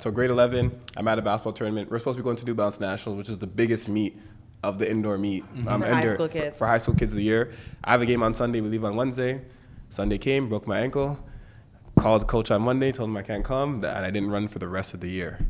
So grade 11, I'm at a basketball tournament. We're supposed to be going to New Balance Nationals, which is the biggest meet of the indoor meet. For high school kids. For high school kids of the year. I have a game on Sunday. We leave on Wednesday. Sunday came, broke my ankle. Called coach on Monday, told him I can't come, and I didn't run for the rest of the year.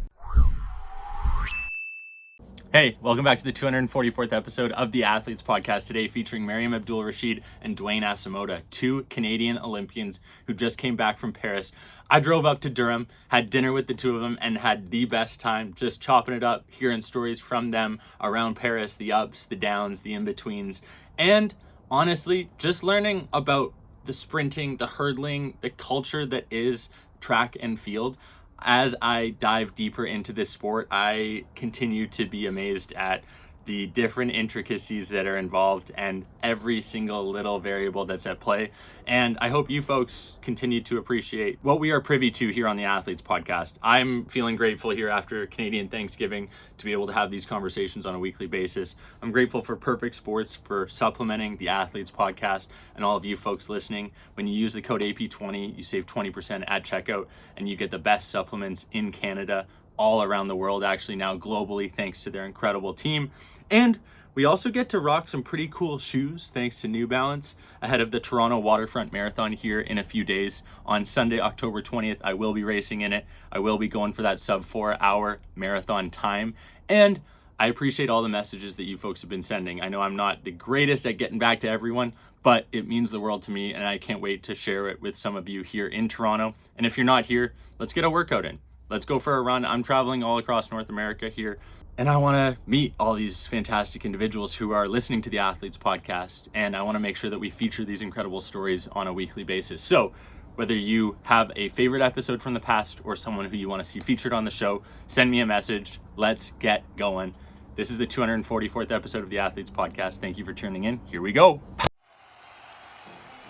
Hey, welcome back to the 244th episode of the Athletes Podcast, today featuring Mariam Abdul-Rashid and Duan Asemota, two Canadian Olympians who just came back from Paris. I drove up to Durham, had dinner with the two of them, and had the best time just chopping it up, hearing stories from them around Paris, the ups, the downs, the in-betweens, and honestly, just learning about the sprinting, the hurdling, the culture that is track and field. As I dive deeper into this sport, I continue to be amazed at the different intricacies that are involved and every single little variable that's at play. And I hope you folks continue to appreciate what we are privy to here on the Athletes Podcast. I'm feeling grateful here after Canadian Thanksgiving to be able to have these conversations on a weekly basis. I'm grateful for Perfect Sports for supplementing the Athletes Podcast and all of you folks listening. When you use the code AP20, you save 20% at checkout and you get the best supplements in Canada, all around the world, actually now globally, thanks to their incredible team. And we also get to rock some pretty cool shoes thanks to New Balance ahead of the Toronto Waterfront Marathon here in a few days. On Sunday, October 20th, I will be racing in it. I will be going for that sub 4-hour marathon time. And I appreciate all the messages that you folks have been sending. I know I'm not the greatest at getting back to everyone, but it means the world to me, and I can't wait to share it with some of you here in Toronto. And if you're not here, let's get a workout in. Let's go for a run. I'm traveling all across North America here, and I want to meet all these fantastic individuals who are listening to the Athletes Podcast, and I want to make sure that we feature these incredible stories on a weekly basis. So whether you have a favorite episode from the past or someone who you want to see featured on the show, send me a message. Let's get going. This is the 244th episode of the Athletes Podcast. Thank you for tuning in. Here we go.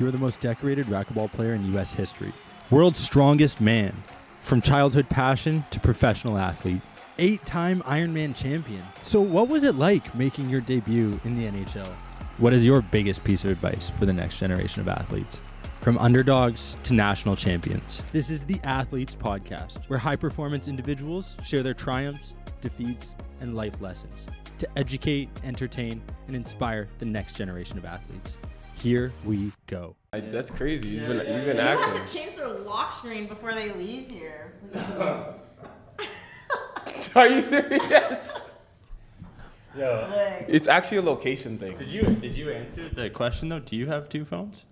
You're the most decorated racquetball player in U.S. history. World's strongest man. From childhood passion to professional athlete. 8-time Ironman champion. So what was it like making your debut in the NHL? What is your biggest piece of advice for the next generation of athletes? From underdogs to national champions. This is the Athletes Podcast, where high-performance individuals share their triumphs, defeats, and life lessons to educate, entertain, and inspire the next generation of athletes. Here we go. That's crazy. You've been Who acting. has to change their lock screen before they leave here? Are you serious? Yeah. It's actually a location thing. Did you answer the question though? Do you have two phones?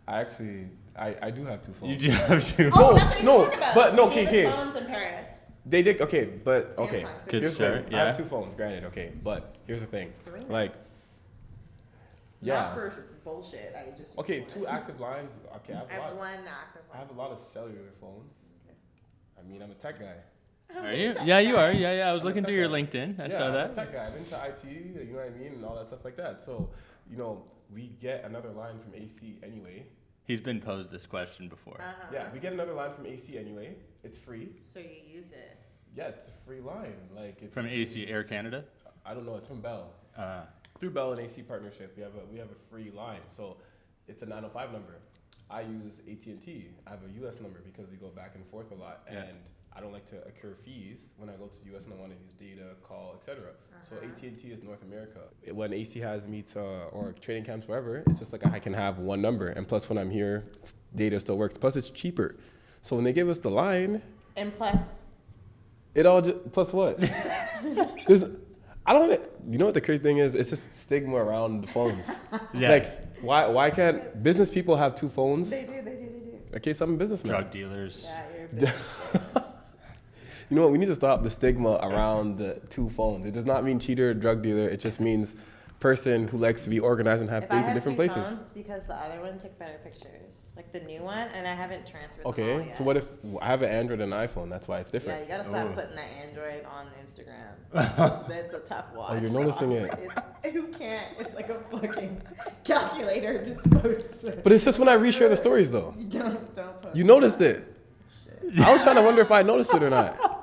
I do have two phones. You do have two. Oh, that's what you No, talk about. but no, They gave okay. us phones in Paris. They did, okay, but, okay. Samsung's Good Here's the thing. start, I have yeah. 2 phones, granted, okay, but here's the thing. Three? Like, yeah. Not for bullshit. I just. Okay, 2 active lines. Okay, I have one active I one. have a lot of cellular phones. I mean, I'm a tech guy. Are you? Yeah, you are. Yeah. I was looking through your LinkedIn. I saw I'm a that. tech guy. I'm into IT, you know what I mean, and all that stuff like that. So, we get another line from AC anyway. He's been posed this question before. Yeah, we get another line from AC anyway. It's free. So you use it. Yeah, it's a free line. Like it's From AC Air Canada? I don't know. It's from Bell. Through Bell and AC partnership, we have a free line. So it's a 905 number. I use AT&T. I have a US number because we go back and forth a lot, and I don't like to incur fees when I go to the US and I want to use data, call, etc. So AT&T is North America. When AC has meets or training camps, wherever, it's just like I can have one number, and plus when I'm here, data still works. Plus it's cheaper. So when they give us the line, And plus. it all just plus what? I don't. You know what the crazy thing is? It's just stigma around the phones. Yeah. Like, why can't business people have 2 phones? They do. Okay, so I'm a businessman. Drug dealers. Yeah, you're a business. You know what? We need to stop the stigma around the 2 phones. It does not mean cheater, drug dealer. It just means person who likes to be organized and have If I things in have different 2 places. phones, it's because the other one took better pictures, like the new one, and I haven't transferred them all Okay, yet. so what if I have an Android and an iPhone? That's why it's Yeah, different. you gotta stop putting that Android on Instagram. That's a tough watch. Oh, you're noticing it. Who can't? It's like a fucking calculator just posts it. But it's just when I reshare the stories, though. Don't post. You noticed it. I was trying to wonder if I noticed it or not.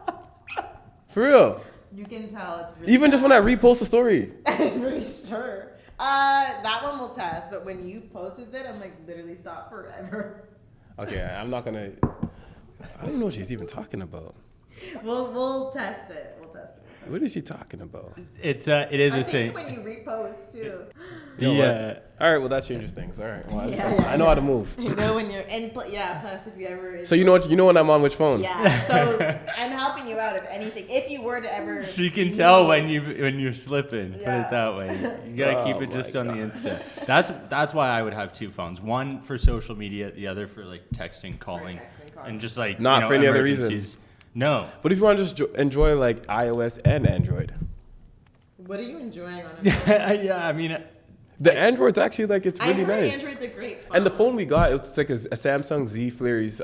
For real. You can tell it's really Even just when I repost a story. I'm pretty sure. That one will test, but when you posted it, I'm like literally stop forever. Okay, I'm not gonna. I don't even know what she's even talking about. We'll test it. What is he talking about? It is I a think thing. when you repost too. You know what? All right, well that changes things. All right, well, I know how to move. You know when you're in. Plus, if you ever. So you know when I'm on which phone. Yeah. So I'm helping you out if anything. If you were to ever. She can tell when you're slipping. Put it that way. You gotta keep it just on the Insta. That's why I would have two phones. One for social media, the other for like texting, calling, and just like not for any other emergencies. reason. No. But if you want to just enjoy like iOS and Android. What are you enjoying on it? Yeah, I mean. The Android's actually like it's really nice. Android's a great phone. And the phone we got, it's like a Samsung Z Series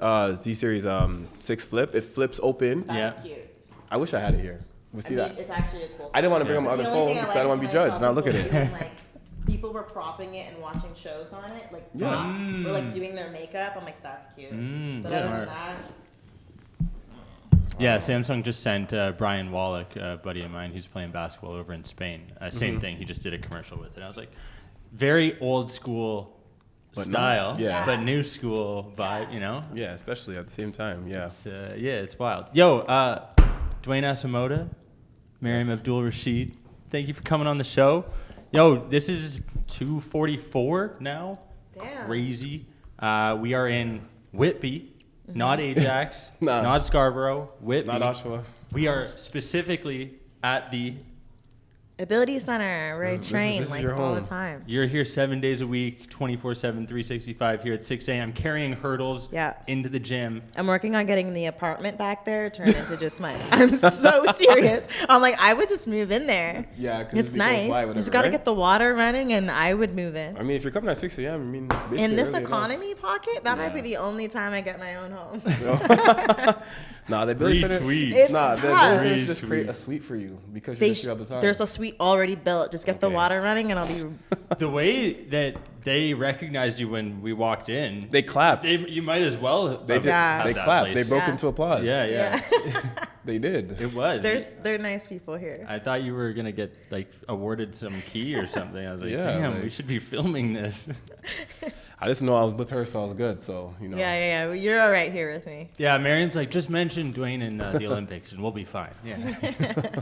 6 Flip. It flips open. That's cute. I wish I had it here. We see that. It's actually a cool phone. I didn't want to bring my other phone because I don't want to be judged. Now look at it. Like, people were propping it and watching shows on it, like or like doing their makeup. I'm like, that's cute. But other than that. Yeah, Samsung just sent Brian Wallach, a buddy of mine who's playing basketball over in Spain. Same thing. He just did a commercial with it. I was like, very old school style, but new school vibe, you know? Yeah, especially at the same time. Yeah. It's wild. Yo, Duan Asemota, Mariam Abdul-Rashid, thank you for coming on the show. Yo, this is 2:44 now. Damn. Crazy. We are in Whitby. Not Ajax, No. not Scarborough, Whitby. Not Oshawa. We are specifically at the. Ability Center, where I train this is like your all home. the time. You're here 7 days a week, 24/7, 365 here at 6 a.m. carrying hurdles into the gym. I'm working on getting the apartment back there turned into just mine. I'm so serious. I'm like, I would just move in there. Yeah, because It's nice. You just got to get the water running, and I would move in. I mean, if you're coming at 6 a.m., I mean, it's basically In this early economy pocket, that might be the only time I get my own home. enough. Nah, the Ability Center. It's Nah, the tough. Ability Center should just create a suite for you because you're just here all the time. There's a suite already built. Just get the water running, and I'll be. The way that they recognized you when we walked in, They clapped. you might as well. They did. Yeah. They that clapped. place. They broke Yeah. into applause. Yeah. They did. It was. They're nice people here. I thought you were gonna get like awarded some key or something. I was like, Yeah, damn, like- we should be filming this. I just know I was with her, so I was good. So you know. Yeah. Well, you're all right here with me. Yeah, Mariam's like, just mention Duan in the Olympics and we'll be fine. Yeah.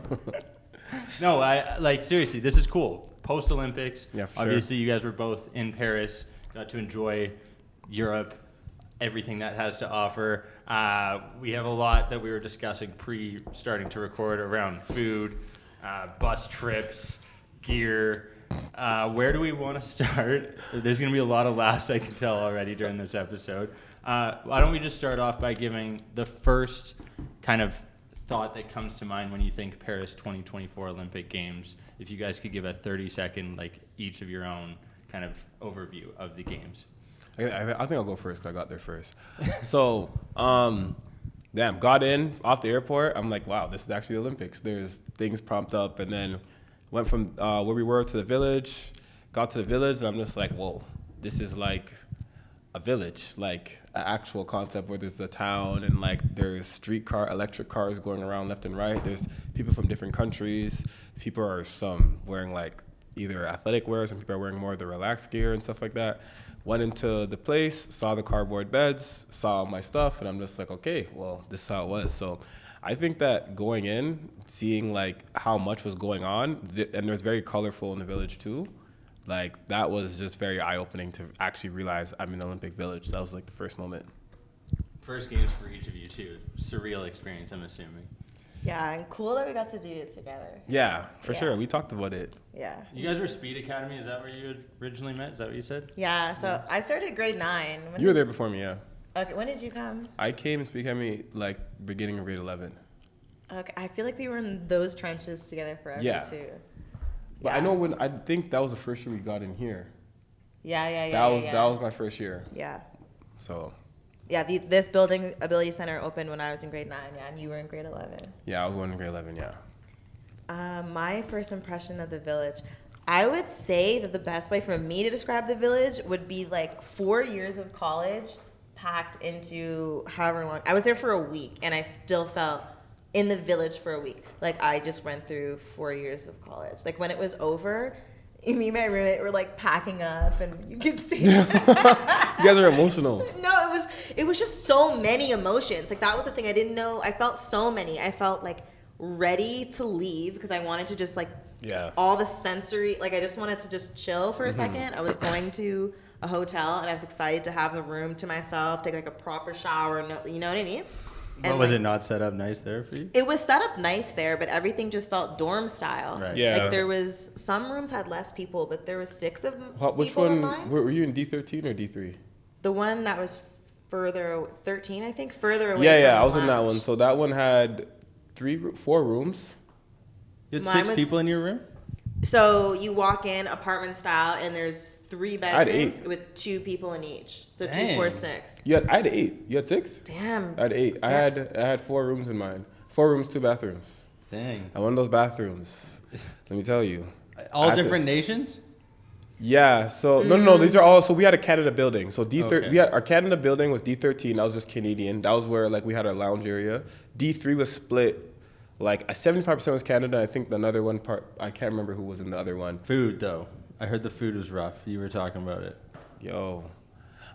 No, I like seriously. This is cool. Post Olympics. Yeah, for sure. Obviously, you guys were both in Paris. Got to enjoy Europe, everything that has to offer. We have a lot that we were discussing starting to record around food, bus trips, gear. Where do we want to start? There's going to be a lot of laughs, I can tell already during this episode. Why don't we just start off by giving the first kind of thought that comes to mind when you think Paris 2024 Olympic Games? If you guys could give a 30-second, like each of your own kind of overview of the games. I think I'll go first because I got there first. So, got in off the airport. I'm like, wow, this is actually the Olympics. There's things propped up, and then went from where we were to the village. Got to the village, and I'm just like, whoa, this is like a village, like an actual concept where there's a town and like there's electric cars going around left and right. There's people from different countries. People are some wearing like either athletic wear, some people are wearing more of the relaxed gear and stuff like that. Went into the place, saw the cardboard beds, saw my stuff, and I'm just like, okay, well, this is how it was. So I think that going in, seeing like how much was going on, and it was very colorful in the village too, like that was just very eye-opening to actually realize I'm in the Olympic Village. That was like the first moment. First games for each of you too. Surreal experience, I'm assuming. Yeah, and cool that we got to do it together. Yeah, for sure. We talked about it. Yeah. You guys were Speed Academy. Is that where you had originally met? Is that what you said? Yeah, so I started grade 9. You were there before me, yeah. Okay, when did you come? I came to Speak Academy like beginning of grade 11. Okay, I feel like we were in those trenches together forever too. But I know I think that was the first year we got in here. Yeah. That was my first year. Yeah. So. Yeah, this building, Ability Center, opened when I was in grade 9, and you were in grade 11. Yeah, I was going in grade 11, yeah. My first impression of the village, I would say that the best way for me to describe the village would be like 4 years of college packed into however long. I was there for a week, and I still felt in the village for a week. Like I just went through 4 years of college. Like when it was over, me and my roommate were like packing up, and you could see. You guys are emotional. No, it was just so many emotions. Like that was the thing I didn't know. I felt so many. I felt like ready to leave because I wanted to just like all the sensory. Like I just wanted to just chill for a second. I was going to a hotel, and I was excited to have the room to myself, take like a proper shower. You know what I mean? But was it not set up nice there for you? It was set up nice there, but everything just felt dorm style. Right. Yeah. Like there was some rooms had less people, but there was 6 of them. Which people in one? mine. Were you in D13 or D3? The one that was further 13, I think, further away. Yeah, from I was the in that lounge. one. So that one had 4 rooms. You had Mine 6 was- people in your room? So you walk in apartment style, and there's 3 had bedrooms 8. with 2 people in each. So Dang. 2, 4, 6. I had 8. You had 6? Damn. I had 8. I had 4 rooms in mine. 4 rooms, 2 bathrooms. Dang. And one of those bathrooms, let me tell you. All I had to- different nations? Yeah. So no. These are all. So we had a Canada building. So D13. Okay. We had our Canada building was D13. That was just Canadian. That was where like we had our lounge area. D3 was split. Like 75% was Canada. I think another one part. I can't remember who was in the other one. Food, though. I heard the food was rough. You were talking about it. Yo,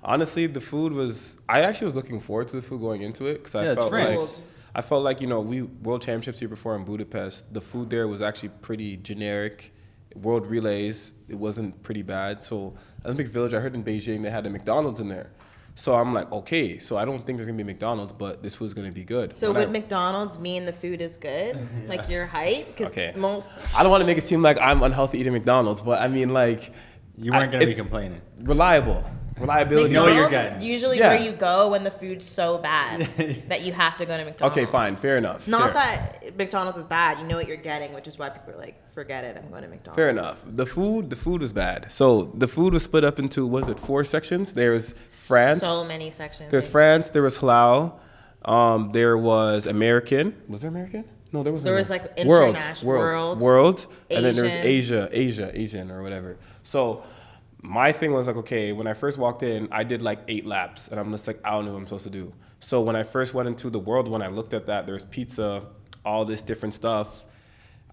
honestly, the food was. I actually was looking forward to the food going into it because Yeah, it's France. I felt like we World Championships year before in Budapest. The food there was actually pretty generic. World Relays, it wasn't pretty bad. So Olympic Village, I heard in Beijing they had a McDonald's in there. So I'm like, okay, so I don't think there's gonna be McDonald's, but this food's gonna be good. So would McDonald's mean the food is good? Like you're hype? Because Okay. most. I don't want to make it seem like I'm unhealthy eating McDonald's, but I mean like You weren't going to be it's complaining. reliability. know what you're McDonald's getting. is usually Yeah. where you go when the food's so bad that you have to go to McDonald's. Okay, fine, fair enough. Not fair. that McDonald's is bad. You know what you're getting, which is why people are like, forget it, I'm going to McDonald's. Fair enough. The food was bad. So the food was split up into 4 sections? There's France. So many sections. There's France. There was halal. There was American. Was there American? No, there wasn't. There was, like, World, international- world, and then there was Asian. Asian or whatever. So my thing was like, okay, when I first walked in, I did like 8 laps, and I'm just like, I don't know what I'm supposed to do. So when I first went into the world, when I looked at that, there's pizza, all this different stuff.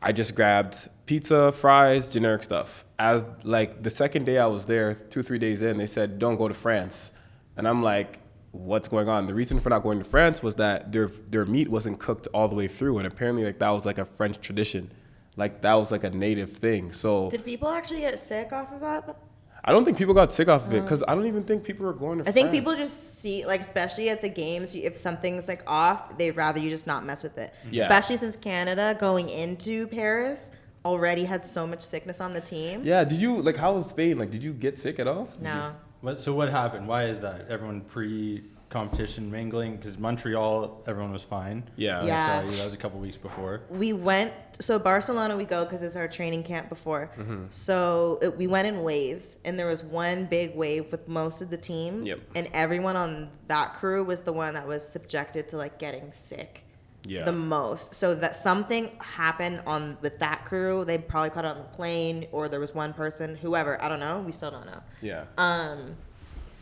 I just grabbed pizza, fries, generic stuff. As like the second day I was there, 2-3 days in, they said, don't go to France. And I'm like, what's going on? The reason for not going to France was that their meat wasn't cooked all the way through. And apparently like that was like a French tradition. Like that was like a native thing. So Did people actually get sick off of that? I don't think people got sick off of it because I don't even think people were going to I France. think people just see, like, especially at the games, if something's like off, they'd rather you just not mess with it. Yeah. Especially since Canada going into Paris already had so much sickness on the team. Yeah, did you, like, how was Spain? Like, did you get sick at all? No. So what happened? Why is that? Everyone pre-competition mingling? Because Montreal, everyone was fine. Yeah. Yeah. I saw you. That was a couple weeks before. We went, so Barcelona we go because it's our training camp before. Mm-hmm. So we went in waves, and there was one big wave with most of the team. Yep. And everyone on that crew was the one that was subjected to like getting sick. Yeah. The most. So that something happened with that crew. They probably caught it on the plane, or there was one person, whoever, I don't know. We still don't know. Yeah.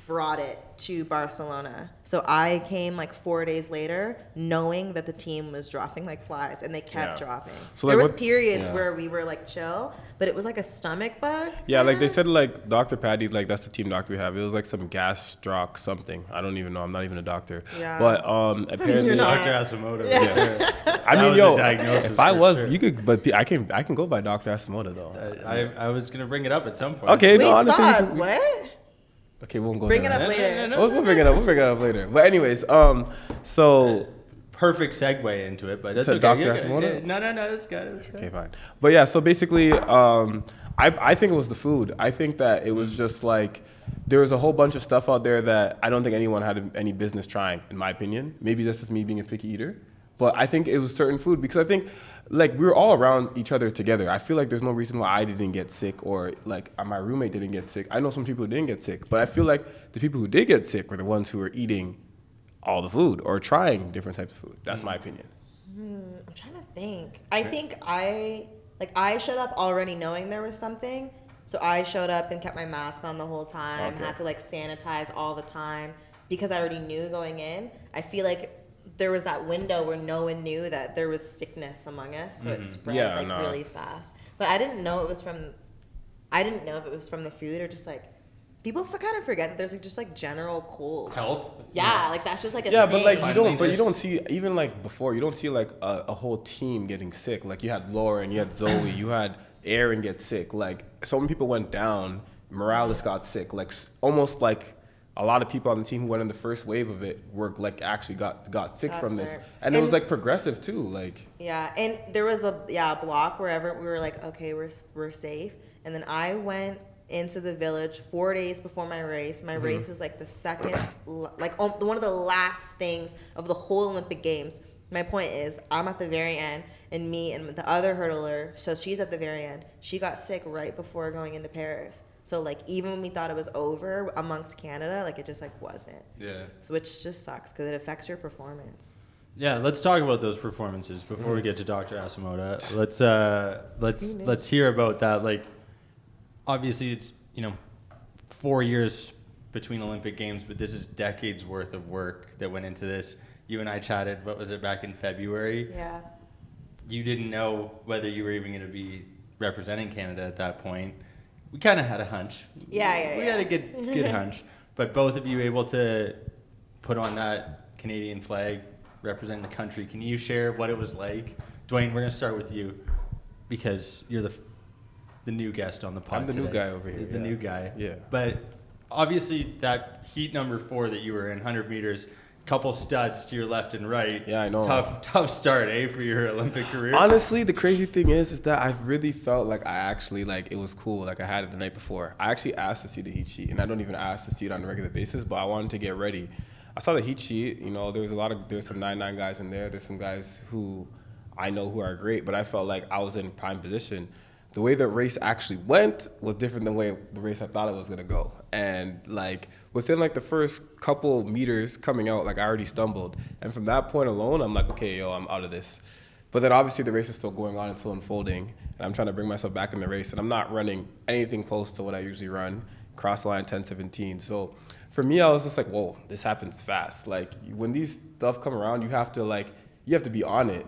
Brought it to Barcelona. So I came like 4 days later knowing that the team was dropping like flies, and they kept Yeah. dropping. So, there like, was what- periods yeah. where we were like chill, but it was like a stomach bug. Yeah, like they kinda. said, like Dr. Patty, like that's the team doctor we have. It was like some gastroc something. I don't even know. I'm not even a doctor. Yeah. But apparently, You're not. Dr. Asemota. Yeah. Right there. I That mean, was yo, a diagnosis if I for was, sure. you could, but I can go by Dr. Asemota though. I was gonna bring it up at some point. Okay, Wait, no, honestly, we stop. can- What? okay, we won't go Bring there. it up No, no, later. no, no. We'll bring it up. We'll bring it up later. But anyways, so Perfect segue into it, but that's To okay. Dr. You're good. Asemota? No, that's good. That's good. okay, fine. But yeah, so basically, I think it was the food. I think that it was just like there was a whole bunch of stuff out there that I don't think anyone had any business trying, in my opinion. Maybe that's just me being a picky eater, but I think it was certain food because I think like we were all around each other together. I feel like there's no reason why I didn't get sick or like my roommate didn't get sick. I know some people who didn't get sick, but I feel like the people who did get sick were the ones who were eating all the food or trying different types of food. That's my opinion. I'm trying to think. I think I showed up already knowing there was something. So I showed up and kept my mask on the whole time, Okay. had to like sanitize all the time because I already knew going in. I feel like there was that window where no one knew that there was sickness among us, so it spread Yeah, like no. really fast. But I didn't know it was from I didn't know if it was from the food or just like people kind of forget that there's like just like general cold Health. Yeah, like that's just like a Yeah, thing. but like you don't see even like before you don't see like a whole team getting sick. Like you had Lauren, you had Zoe, you had Aaron get sick. Like so many people went down. Morales got sick. Like almost like a lot of people on the team who went in the first wave of it were like actually got sick from this, and it was like progressive too. Like yeah, and there was a block wherever we were like, okay, we're safe, and then I went into the village 4 days before my race. My race is like the second, like one of the last things of the whole Olympic Games. My point is, I'm at the very end, and me and the other hurdler, so she's at the very end. She got sick right before going into Paris. So like even when we thought it was over amongst Canada, like it just like wasn't. Yeah. So which just sucks because it affects your performance. Yeah, let's talk about those performances before we get to Dr. Asemota. Let's hear about that. Like, obviously, it's 4 years between Olympic Games, but this is decades worth of work that went into this. You and I chatted. What was it back in February? Yeah. You didn't know whether you were even going to be representing Canada at that point. We kind of had a hunch. We had a good hunch, but both of you able to put on that Canadian flag, represent the country. Can you share what it was like? Duan, we're going to start with you because you're the new guest on the pod. I'm the new guy over here. The new guy. Yeah. But obviously that heat number 4 that you were in, 100 meters, couple studs to your left and right. Yeah, I know. Tough start, for your Olympic career. Honestly, the crazy thing is that I really felt like I actually it was cool. Like I had it the night before. I actually asked to see the heat sheet, and I don't even ask to see it on a regular basis, but I wanted to get ready. I saw the heat sheet. There's some 9.9 guys in there. There's some guys who I know who are great, but I felt like I was in prime position. The way the race actually went was different than the way the race I thought it was gonna go. And within the first couple meters coming out, I already stumbled. And from that point alone, I'm like, okay, I'm out of this. But then obviously the race is still going on and still unfolding. And I'm trying to bring myself back in the race. And I'm not running anything close to what I usually run, cross line 10:17. So for me, I was just like, whoa, this happens fast. When these stuff come around, you have to be on it.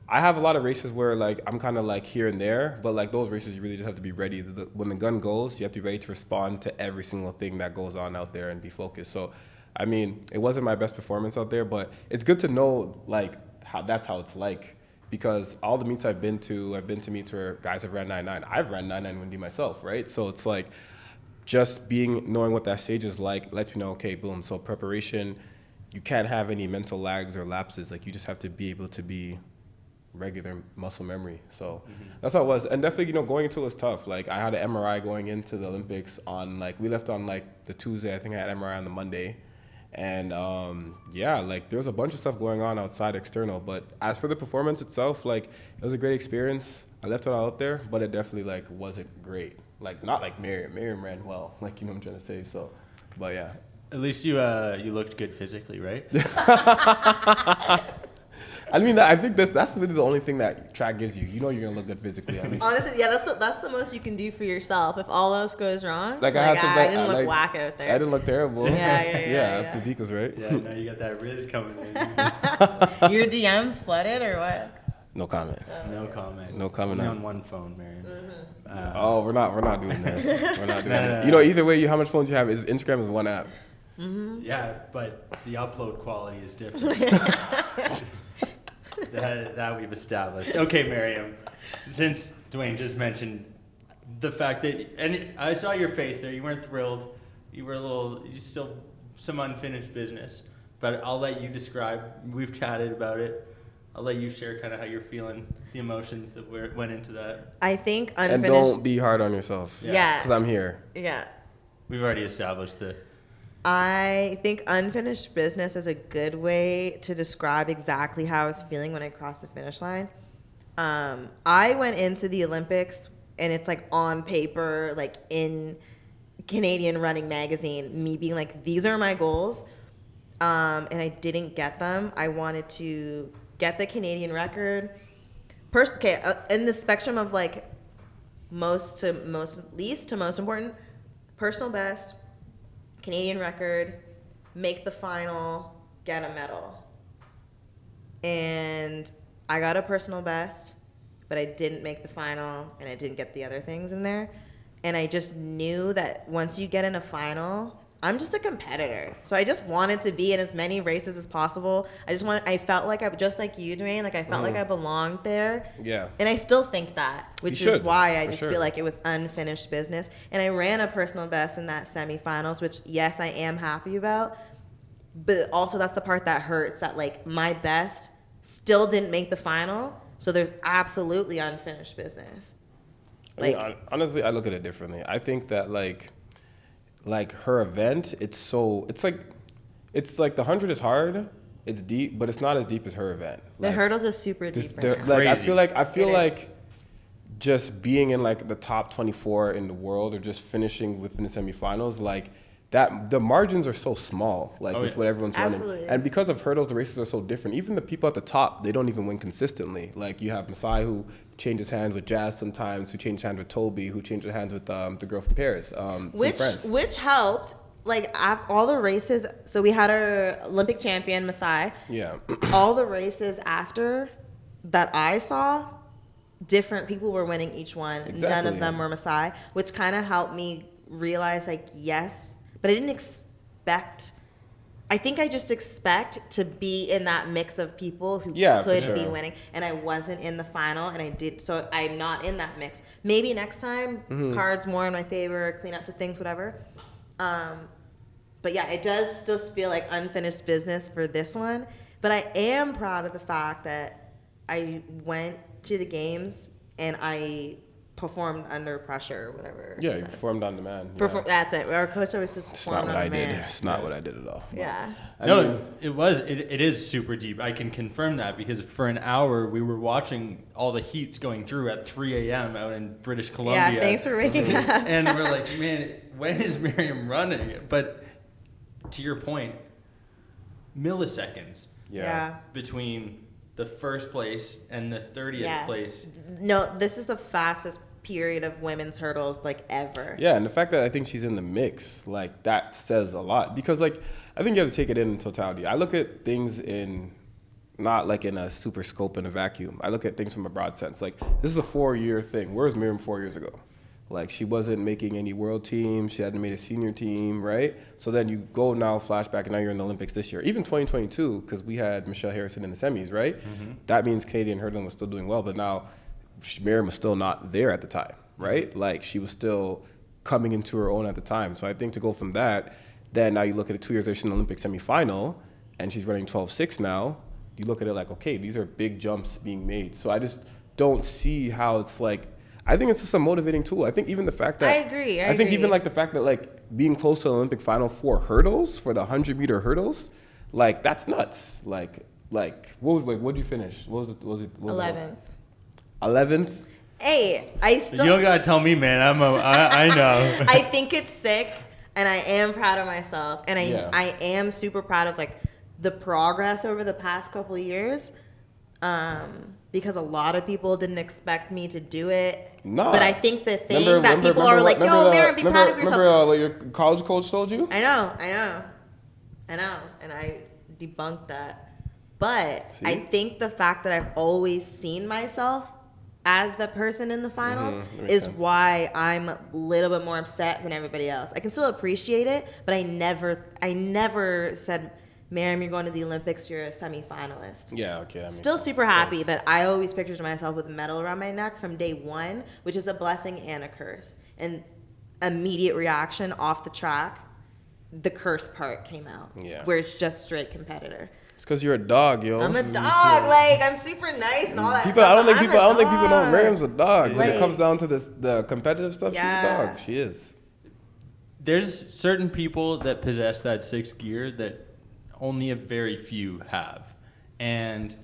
I have a lot of races where I'm kind of here and there, but those races you really just have to be ready. When the gun goes, you have to be ready to respond to every single thing that goes on out there and be focused. So, I mean, it wasn't my best performance out there, but it's good to know that's how it's like, because all the meets I've been to meets where guys have ran 9.9. I've ran 9.9 windy myself, right? So it's just knowing what that stage is like lets me know, okay, boom. So preparation, you can't have any mental lags or lapses. You just have to be able to be regular muscle memory. So that's how it was. And definitely, going into it was tough. I had an MRI going into the Olympics on we left on the Tuesday. I think I had MRI on the Monday. And there was a bunch of stuff going on outside external. But as for the performance itself, it was a great experience. I left it all out there, but it definitely wasn't great. Not like Mariam. Mariam ran well, what I'm trying to say. So, but yeah. At least you looked good physically, right? I mean, I think that's really the only thing that track gives you. You're gonna look good physically. At least. Honestly, yeah, that's the most you can do for yourself. If all else goes wrong, I didn't look whack out there. I didn't look terrible. Yeah. Physique was right. Yeah, now you got that Riz coming in. Your DMs flooded or what? No comment. No comment. No comment. Only on one phone, Mariam. We're not doing that. We're not doing that. No. Either way, how much phones you have is Instagram is one app. Mm-hmm. Yeah, but the upload quality is different. that we've established. Okay, Mariam, since Duan just mentioned the fact that, and I saw your face there, you weren't thrilled. You were you still some unfinished business, but I'll let you describe. We've chatted about it. I'll let you share kind of how you're feeling, the emotions that went into that. I think unfinished. And don't be hard on yourself. Yeah. Because I'm here. Yeah. We've already established that. I think unfinished business is a good way to describe exactly how I was feeling when I crossed the finish line. I went into the Olympics, and it's on paper, in Canadian Running Magazine, me being these are my goals, and I didn't get them. I wanted to get the Canadian record. In the spectrum of most to most, least to most important, personal best, Canadian record, make the final, get a medal. And I got a personal best, but I didn't make the final, and I didn't get the other things in there. And I just knew that once you get in a final, I'm just a competitor. So I just wanted to be in as many races as possible. I felt like just like you, Duane, like I felt like I belonged there. Yeah. And I still think that, which is why I just feel like it was unfinished business. And I ran a personal best in that semifinals, which yes, I am happy about. But also that's the part that hurts, that like my best still didn't make the final. So there's absolutely unfinished business. Like, I mean, honestly, I look at it differently. I think that like her event, it's like the 100 is hard, it's deep, but it's not as deep as her event. The hurdles is super deep. Like I feel like just being in like the top 24 in the world or just finishing within the semifinals, like that, the margins are so small, like with what everyone's running. And because of hurdles, the races are so different. Even the people at the top, they don't even win consistently. Like you have Masai, who changes hands with Jazz sometimes, who changes hands with Toby, who changes hands with the girl from Paris. Which helped. Like all the races, so we had our Olympic champion, Masai. Yeah. All the races after that I saw, different people were winning each one. Exactly, None of them were Masai, which kind of helped me realize like, yes, but I didn't expect, I think I just expect to be in that mix of people who could be winning. And I wasn't in the final, and so I'm not in that mix. Maybe next time, cards more in my favor, clean up the things, whatever. But yeah, it does still feel like unfinished business for this one. But I am proud of the fact that I went to the games and I performed under pressure or whatever. Yeah, you performed on demand. That's it. Our coach always says perform on demand. It's not what I did at all. Yeah. It is super deep. I can confirm that because for an hour we were watching all the heats going through at 3 a.m. out in British Columbia. Yeah, thanks for waking up. And we're like, man, when is Mariam running? But to your point, milliseconds between the first place and the 30th place. No, this is the fastest period of women's hurdles like ever. Yeah, and the fact that I think she's in the mix, like that says a lot, because like I think you have to take it in totality. I look at things in not like in a super scope in a vacuum. I look at things from a broad sense. Like this is a 4-year thing. Where's Mariam 4 years ago? Like she wasn't making any world teams. She hadn't made a senior team, right? So then you go now, flashback, and now you're in the Olympics this year. Even 2022, because we had Michelle Harrison in the semis, right? Mm-hmm. That means Canadian hurdling was still doing well, but now Mariam was still not there at the time, right? Mm-hmm. Like she was still coming into her own at the time. So I think to go from that, then now you look at it 2 years later in the Olympic semifinal, and she's running 12.6 now. You look at it like, okay, these are big jumps being made. So I just don't see how it's like, I think it's just a motivating tool. I think even the fact that I agree. I think even like the fact that like being close to the Olympic final for hurdles, for the 100-meter hurdles, like that's nuts. Like what did you finish? What was it? 11th. 11th. Hey, I still. You don't gotta tell me, man. I know. I think it's sick, and I am proud of myself, and I am super proud of like the progress over the past couple of years. Because a lot of people didn't expect me to do it. No. But I think the thing people are like, yo, Mariam, be proud of yourself. Remember what your college coach told you? I know. And I debunked that. But I think the fact that I've always seen myself as the person in the finals is why I'm a little bit more upset than everybody else. I can still appreciate it, but I never said, Mariam, you're going to the Olympics, you're a semi-finalist. Yeah, okay. Still super happy, but I always pictured myself with a medal around my neck from day one, which is a blessing and a curse. And immediate reaction off the track, the curse part came out, where it's just straight competitor. It's because you're a dog, yo. I'm a dog. Like, I'm super nice and all that stuff. I don't think people know Mariam's a dog. When it comes down to the competitive stuff, she's a dog. She is. There's certain people that possess that sixth gear that only a very few have, and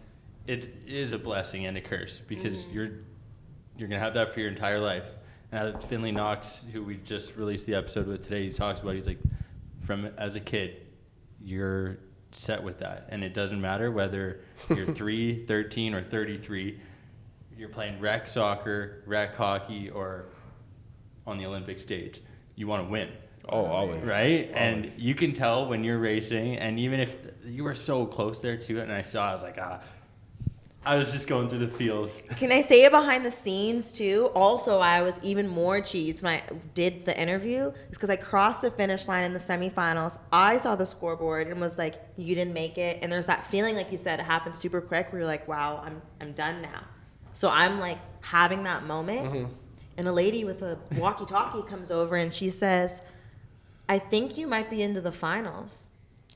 it is a blessing and a curse because you're gonna have that for your entire life. Now Finley Knox, who we just released the episode with today, he talks about, he's like, from as a kid you're set with that, and it doesn't matter whether you're 3, 13 or 33, you're playing rec soccer, rec hockey, or on the Olympic stage, you want to win. Oh, always. Right? Always. And you can tell when you're racing, and even if you were so close there to it, and I was like, I was just going through the feels. Can I say it behind the scenes too? Also, I was even more cheesed when I did the interview. It's because I crossed the finish line in the semifinals. I saw the scoreboard and was like, "You didn't make it." And there's that feeling, like you said, it happened super quick. Where you're like, "Wow, I'm done now." So I'm like having that moment, and a lady with a walkie-talkie comes over and she says, "I think you might be into the finals."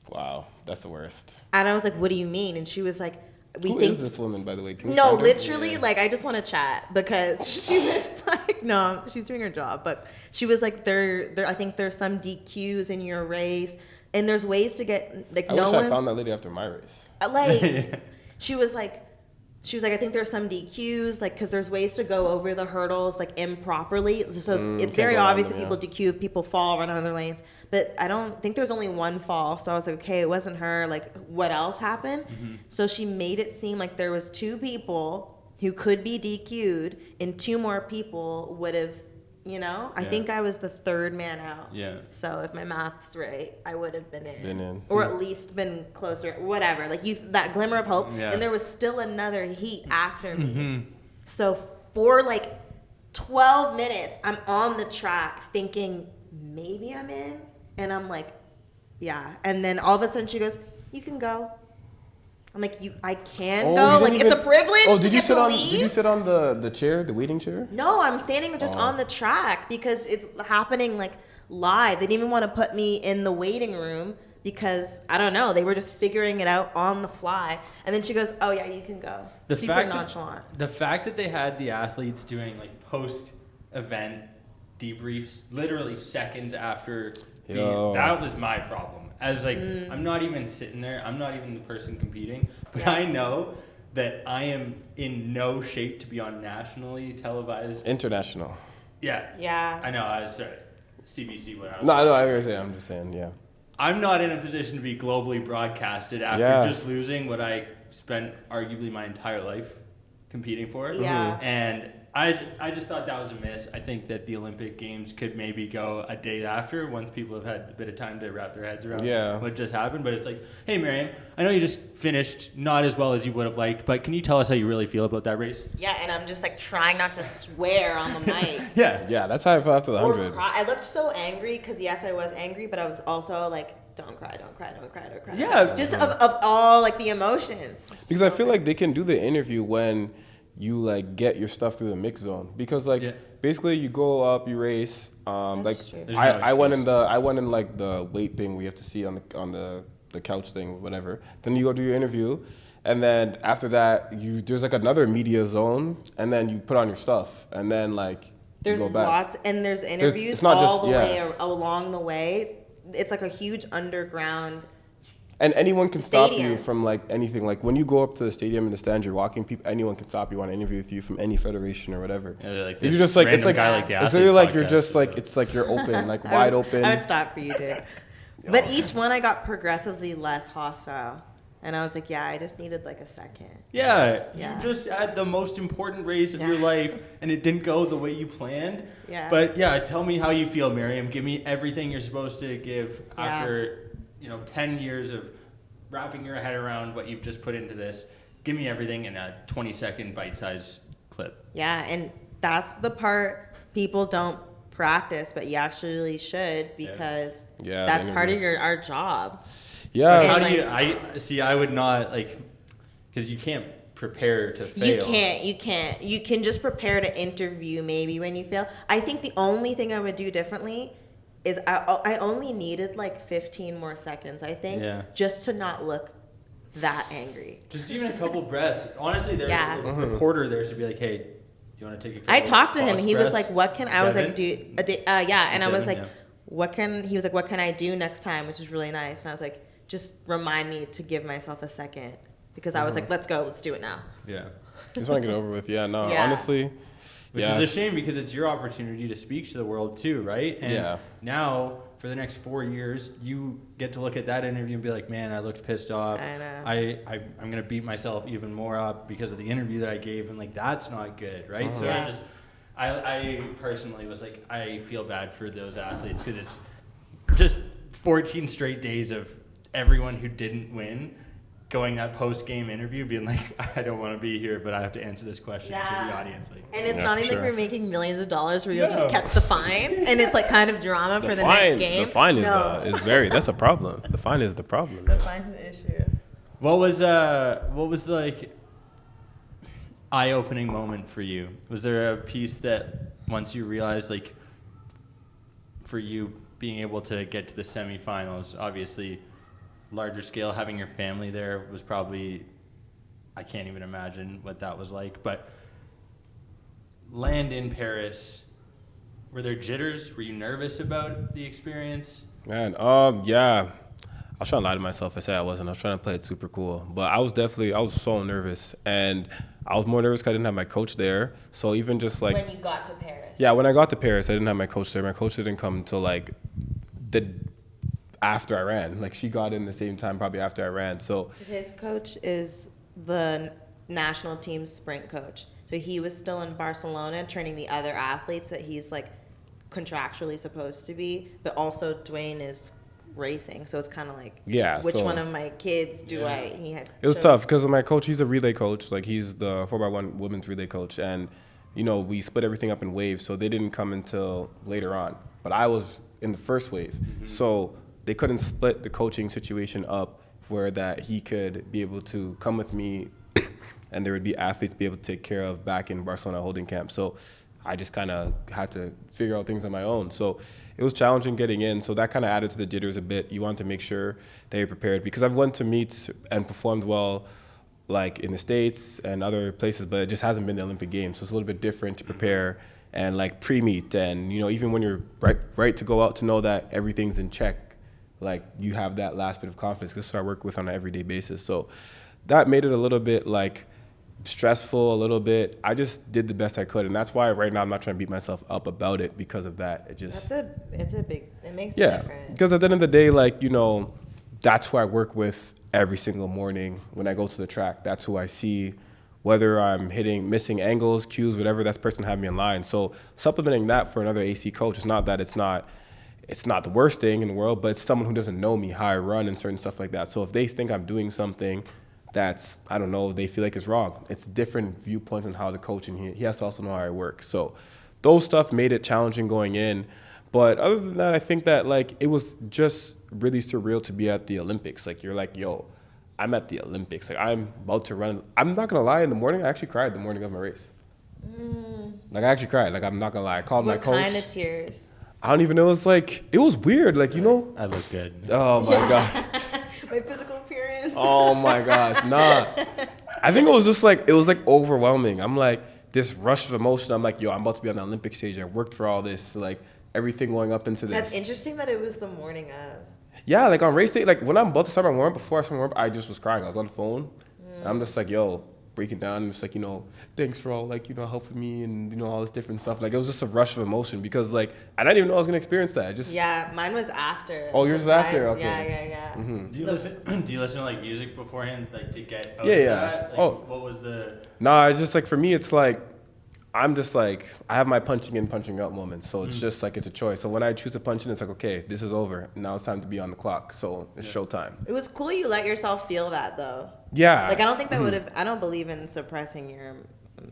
Wow, that's the worst. And I was like, "What do you mean?" And she was like, Who is this woman, by the way? Can we No, find her? literally, Yeah. like, I just want to chat because she was like, no, she's doing her job. But she was like, I think there's some DQs in your race. And there's ways to get, like, I no wish one. I found that lady after my race. Like, she was like, I think there's some DQs, like, because there's ways to go over the hurdles, like, improperly. So it's can't very go around obvious them, that people DQ, if people fall, run out of their lanes. But I don't think there's only one fall. So I was like, okay, it wasn't her. Like, what else happened? So she made it seem like there was 2 people who could be DQ'd and 2 more people would have, I think I was the 3rd man out. Yeah. So if my math's right, I would have been in. Been in. Or at least been closer, whatever. Like that glimmer of hope. Yeah. And there was still another heat after me. So for like 12 minutes, I'm on the track thinking maybe I'm in. And I'm like, yeah. And then all of a sudden she goes, "You can go." I'm like, I can Oh, go? you Like, didn't it's a even- privilege Oh, to did you get sit to on? leave? Did you sit on the chair, the waiting chair? No, I'm standing just on the track because it's happening like live. They didn't even want to put me in the waiting room because I don't know. They were just figuring it out on the fly. And then she goes, "Oh yeah, you can go." Super nonchalant. The fact that they had the athletes doing like post-event debriefs literally seconds after that was my problem. As like, I'm not even sitting there. I'm not even the person competing. But I know that I am in no shape to be on nationally televised. International. Yeah. Yeah. I know. Sorry. CBC. What I was No, I was saying. I'm just saying. Yeah. I'm not in a position to be globally broadcasted after just losing what I spent arguably my entire life competing for. Yeah. And I just thought that was a miss. I think that the Olympic Games could maybe go a day after once people have had a bit of time to wrap their heads around what just happened. But it's like, hey, Mariam, I know you just finished not as well as you would have liked, but can you tell us how you really feel about that race? Yeah, and I'm just like trying not to swear on the mic. Yeah, that's how I felt after the 100. Cry. I looked so angry because yes, I was angry, but I was also like, don't cry, don't cry, don't cry, don't cry. Yeah. Just of all like the emotions. Because I feel like they can do the interview when you like get your stuff through the mix zone. Because like basically you go up, you race. Like true. I went in like the weight thing we have to see on the couch thing, whatever. Then you go do your interview, and then after that there's like another media zone, and then you put on your stuff, and then like There's you go back. lots, and there's interviews it's not all just- the yeah. way along the way. It's like a huge underground. And anyone can stop you Stadium. from like anything. Like when you go up to the stadium in the stands, you're walking. Anyone can stop you, want to interview with you from any federation or whatever. Yeah, like You're this just like it's random like guy like the it's Athletes literally like you're podcast just or like something. it's like you're open, like wide open. I would stop for you too. But each one I got progressively less hostile. And I was like, yeah, I just needed like a second. Yeah, Yeah. you just had the most important race of your life, and it didn't go the way you planned. Yeah. But yeah, tell me how you feel, Mariam. Give me everything you're supposed to give Yeah. after 10 years of wrapping your head around what you've just put into this. Give me everything in a 20-second bite-sized clip. Yeah, and that's the part people don't practice, but you actually should because Yeah, that's the part of interviews. our job. Yeah. How And do you? I would not because you can't prepare to fail. You can't. You can just prepare to interview maybe when you fail. I think the only thing I would do differently is I only needed like 15 more seconds, I think, just to not look that angry. Just even a couple breaths. Honestly, there's Yeah. a reporter there to be like, hey, do you want to take a couple I talked to him. pause He was breaths? like, "What can?" I was like, Devin? and I was Devin, like, "What can?" He was like, "What can I do next time?" Which is really nice. And I was like, "Just remind me to give myself a second," because I was like, "Let's go, let's do it now." Yeah. Just want to get it over with. Yeah. No. Yeah. Honestly. Which is a shame because it's your opportunity to speak to the world too, right? And now, for the next 4 years, you get to look at that interview and be like, man, I looked pissed off. I know. I'm going to beat myself even more up because of the interview that I gave. And like, that's not good, right? So Yeah. I personally was like, I feel bad for those athletes because it's just 14 straight days of everyone who didn't win going that post-game interview, being like, I don't want to be here, but I have to answer this question to the audience. Like, and it's Yeah, not even sure. like we're making millions of dollars where you'll just catch the fine, and it's like kind of drama for the next game. The fine No. is that's a problem. The fine is the problem. The fine's an issue. what was the like eye-opening moment for you? Was there a piece that once you realized, like, for you being able to get to the semifinals, obviously larger scale, having your family there was probably, I can't even imagine what that was like, but land in Paris, were there jitters? Were you nervous about the experience? Man, yeah. I was trying to lie to myself. I said I wasn't. I was trying to play it super cool. But I was so nervous. And I was more nervous because I didn't have my coach there. So even just like... When you got to Paris. Yeah, when I got to Paris, I didn't have my coach there. My coach didn't come until like after I ran. Like she got in the same time probably after I ran. So His coach is the national team sprint coach. So he was still in Barcelona training the other athletes that he's like contractually supposed to be. But also Duan is racing. So it's kind of like, yeah, which so one of my kids do I... He had it was chose. tough because my coach, he's a relay coach. Like he's the 4x1 women's relay coach. And, you know, we split everything up in waves. So they didn't come until later on. But I was in the first wave. Mm-hmm. So they couldn't split the coaching situation up where that he could be able to come with me and there would be athletes to be able to take care of back in Barcelona holding camp. So I just kind of had to figure out things on my own. So it was challenging getting in. So that kind of added to the jitters a bit. You want to make sure that you're prepared because I've went to meets and performed well like in the States and other places, but it just hasn't been the Olympic Games. So it's a little bit different to prepare and like pre-meet. And, you know, even when you're right to go out to know that everything's in check, like you have that last bit of confidence because I work with on an everyday basis. So that made it a little bit like stressful a little bit. I just did the best I could. And that's why right now I'm not trying to beat myself up about it because of that. It just, it makes a difference. Because at the end of the day, like, you know, that's who I work with every single morning when I go to the track. That's who I see, whether I'm missing angles, cues, whatever, that person had me in line. So supplementing that for another AC coach, it's not that it's not the worst thing in the world, but it's someone who doesn't know me, how I run and certain stuff like that. So if they think I'm doing something that's, I don't know, they feel like it's wrong. It's different viewpoints on how the coach, and he has to also know how I work. So those stuff made it challenging going in. But other than that, I think that like it was just really surreal to be at the Olympics. Like you're like, yo, I'm at the Olympics. Like I'm about to run. I'm not gonna lie, in the morning, I actually cried the morning of my race. Like I actually cried. Like I'm not gonna lie. I called my coach. What kind of tears? I don't even know. It was weird. Like, you know. I look good. Oh my God. My physical appearance. Oh my gosh, nah. I think it was like overwhelming. I'm like this rush of emotion. I'm like, yo, I'm about to be on the Olympic stage. I worked for all this, like everything going up into this. That's interesting that it was the morning of. Yeah, like on race day, like when I'm about to start my warm up, before I start my warm up, I just was crying. I was on the phone. And I'm just like, yo, breaking down. And it's like, you know, thanks for all, like, you know, helping me and, you know, all this different stuff. Like, it was just a rush of emotion because, like, I didn't even know I was going to experience that. Yeah, mine was after. Oh, yours was after? Okay. Yeah. Mm-hmm. Do you listen to like music beforehand, like to get out Yeah. that? Like, Oh. What was the... Nah, it's just like, for me, it's like, I'm just like, I have my punching in, punching out moments. So it's just like, it's a choice. So when I choose to punch in, it's like, okay, this is over. Now it's time to be on the clock. So it's showtime. It was cool you let yourself feel that, though. Yeah. Like, I don't think that would have, I don't believe in suppressing your,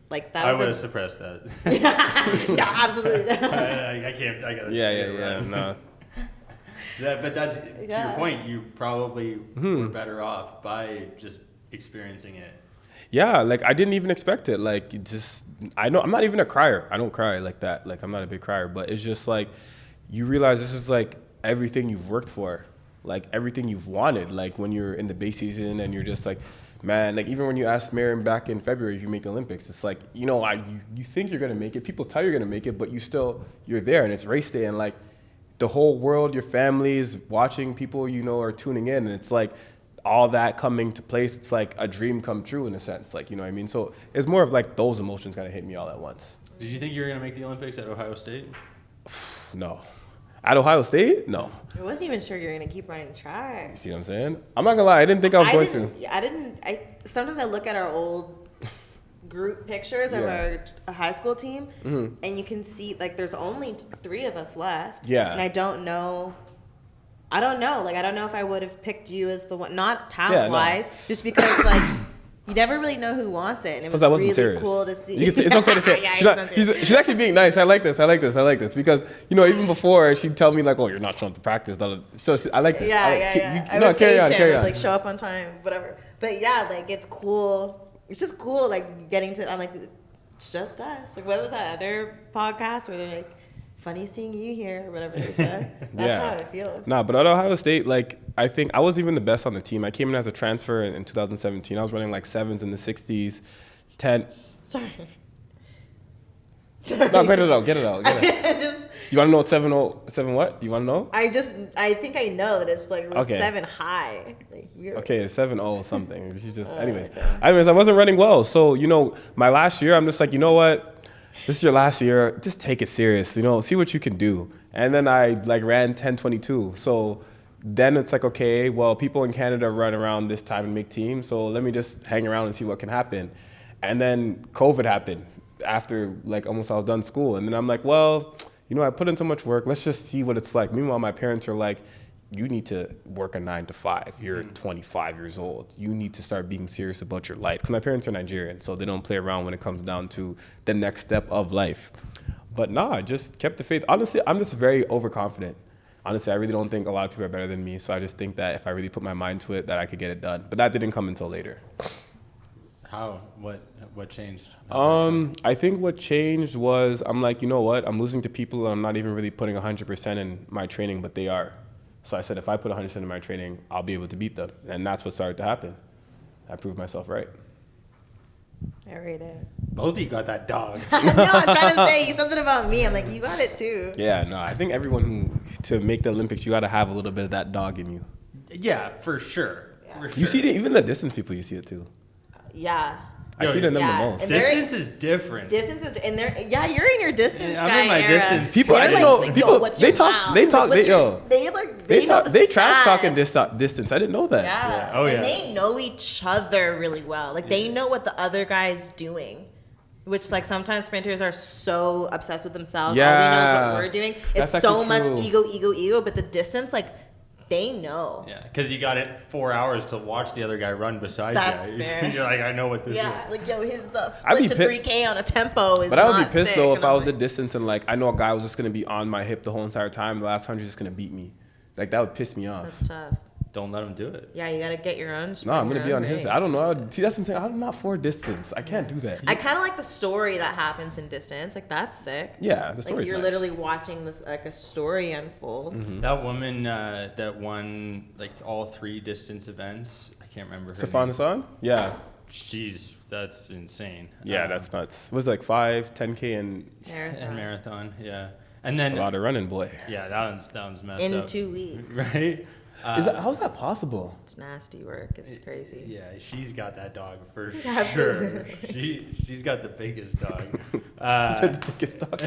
like, that I was would have suppressed that. Yeah, absolutely. I can't, I gotta... Yeah, no. But that's, to your point, you probably were better off by just experiencing it. Yeah, like I didn't even expect it. Like I know I'm not even a crier. I don't cry like that. Like I'm not a big crier, but it's just like you realize this is like everything you've worked for, like everything you've wanted. Like when you're in the base season and you're just like, man, like even when you asked Mariam back in February if you make the Olympics, it's like, you know, you think you're gonna make it. People tell you you're gonna make it, but you're there and it's race day and like the whole world, your family is watching, people you know are tuning in, and it's like all that coming to place, it's like a dream come true in a sense, like, you know what I mean? So it's more of like those emotions kind of hit me all at once. Did you think you were going to make the Olympics at Ohio State? No. At Ohio State? No. I wasn't even sure you were going to keep running track. See what I'm saying? I'm not gonna lie, I didn't think I was going to. Sometimes I look at our old group pictures of our high school team, and you can see, like, there's only 3 of us left. Yeah. And I don't know I don't know. Like, I don't know if I would have picked you as the one, not talent-wise, just because, like, you never really know who wants it. And it was really serious. cool to see. It's okay to say. Yeah, she's actually being nice. I like this. Because, even before, she'd tell me, like, oh, you're not showing up to practice. So I like this. Yeah. I would carry on. Like, show up on time, whatever. But, yeah, like, it's cool. It's just cool, like, getting to, I'm like, it's just us. Like, what was that other podcast where they're like, funny seeing you here, or whatever they said. That's how it feels. Nah, but at Ohio State, like, I think I was even the best on the team. I came in as a transfer in 2017. I was running like 7s in the 60s, 10. Sorry. No, get it out. Just, you want to know what 7 what? You want to know? I think I know that it's like 7 high. Like, weird. Okay, it's 7-0 something. Anyways, I wasn't running well. So, my last year, I'm just like, you know what? This is your last year. Just take it serious. See what you can do. And then I ran 10:22. So then it's like, okay, well, people in Canada run around this time and make teams. So let me just hang around and see what can happen. And then COVID happened after almost I was done school. And then I'm like, well, I put in so much work. Let's just see what it's like. Meanwhile, my parents are like, you need to work a 9 to 5. You're 25 years old. You need to start being serious about your life. Because my parents are Nigerian, so they don't play around when it comes down to the next step of life. But I just kept the faith. Honestly, I'm just very overconfident. Honestly, I really don't think a lot of people are better than me. So I just think that if I really put my mind to it, that I could get it done. But that didn't come until later. How? What changed? I think what changed was I'm like, you know what? I'm losing to people and I'm not even really putting 100% in my training, but they are. So I said, if I put 100% in my training, I'll be able to beat them. And that's what started to happen. I proved myself right. I rate it. Both of you got that dog. No, I'm trying to say something about me. I'm like, you got it too. Yeah, no, I think everyone to make the Olympics, you got to have a little bit of that dog in you. Yeah, for sure. Yeah. For sure. You see it, even the distance people, you see it too. Yeah. I see it in them the most. Distance is different. Distance is, and you're in your distance guy. I'm in my era. distance. People, I know. People, they trash talking distance. I didn't know that. Yeah. Oh, yeah. And they know each other really well. Like, they know what the other guy's doing. Which, sometimes sprinters are so obsessed with themselves. Yeah. All they know is what we're doing. It's That's so much true. ego. But the distance, they know. Yeah, because you got it 4 hours to watch the other guy run beside That's you. fair. You're like, I know what this is. His split to 3K on a tempo is. But I would be pissed sick, though if I was the distance and I know a guy was just gonna be on my hip the whole entire time. The last 100 is just gonna beat me. That would piss me off. That's tough. Don't let him do it. Yeah, you gotta get your own. No, I'm gonna be on his. I don't know. See, that's something. I'm not for distance. I can't do that. I kind of like the story that happens in distance. That's sick. Yeah, the story's you're nice. literally watching this a story unfold. Mm-hmm. That woman that won all 3 distance events. I can't remember her Safan name. Hassan? Yeah. That's insane. Yeah, that's nuts. It was 5, 10K, and marathon. Yeah, and then a lot of running, boy. Yeah, that one's messed in up. 2 weeks. Right? How's that possible? It's nasty work. It's crazy. Yeah, she's got that dog for Absolutely. sure. She's got the biggest dog. The biggest dog.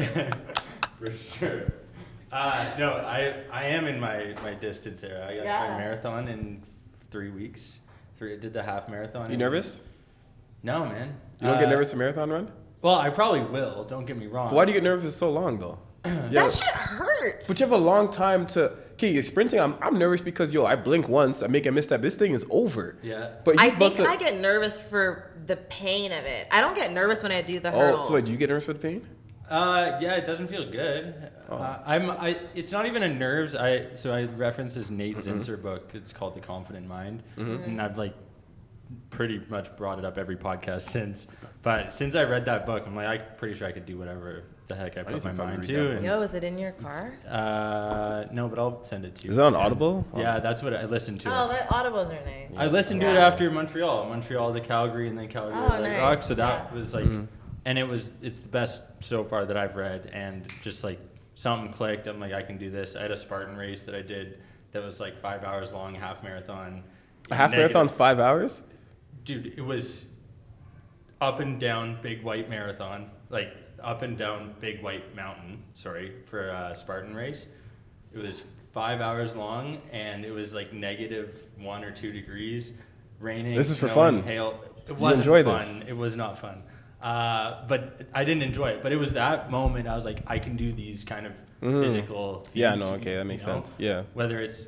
For sure. No, I am in my distance era. I got my marathon in 3 weeks. I did the half marathon. You nervous? No, man. You don't get nervous in marathon run? Well, I probably will. Don't get me wrong. But why do you get nervous so long though? That shit hurts. But you have a long time to. Okay, sprinting. I'm nervous because I blink once, I make a misstep. This thing is over. Yeah. But I think I get nervous for the pain of it. I don't get nervous when I do the hurdles. Oh, so do you get nervous for the pain? Yeah, it doesn't feel good. It's not even a nerves. So I reference this Nate Zinsser book. It's called The Confident Mind, and I've pretty much brought it up every podcast since. But since I read that book, I'm pretty sure I could do whatever the heck I put my mind to. Yo, is it in your car? No, but I'll send it to you. Is it on Audible? Yeah, that's what I listened to. Oh, that Audibles are nice. I listened to it after Montreal to Calgary, and then Calgary to nice. Rock. So that was and it's the best so far that I've read, and just something clicked. I'm I can do this. I had a Spartan race that I did that was 5 hours long, half marathon. A half marathon's 5 hours? Dude, it was up and down big white marathon, up and down big white mountain, for a Spartan race. It was 5 hours long, and it was -1 or 2 degrees, raining. This is for snowing, fun. hail. It You wasn't enjoy fun. this. It was not fun. But I didn't enjoy it. But it was that moment I was I can do these kind of physical feats. Yeah, no, okay, that makes sense. Yeah. Whether it's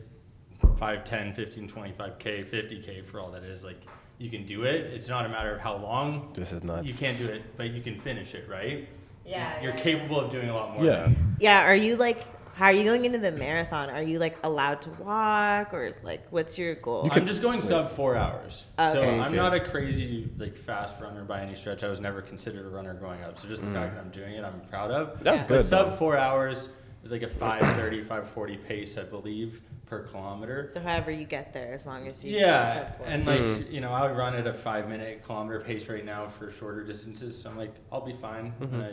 5, 10, 15, 25K, 50K for all that is. Like, you can do it. It's not a matter of how long. This is nuts. You can't do it, but you can finish it, right? Yeah. You're capable of doing a lot more. Yeah. Yeah. Are you like, how are you going into the marathon? Are you like allowed to walk, or is like, what's your goal? I'm just going sub 4 hours. So Okay. I'm not a crazy like fast runner by any stretch. I was never considered a runner growing up. So just the fact that I'm doing it, I'm proud of. That's Yeah. good. But sub though. 4 hours is like a 5:30, 5:40 pace, I believe, per kilometer. So however you get there, as long as you Yeah, sub 4. and like you know, I would run at a 5-minute kilometer pace right now for shorter distances. So I'm like, I'll be fine. And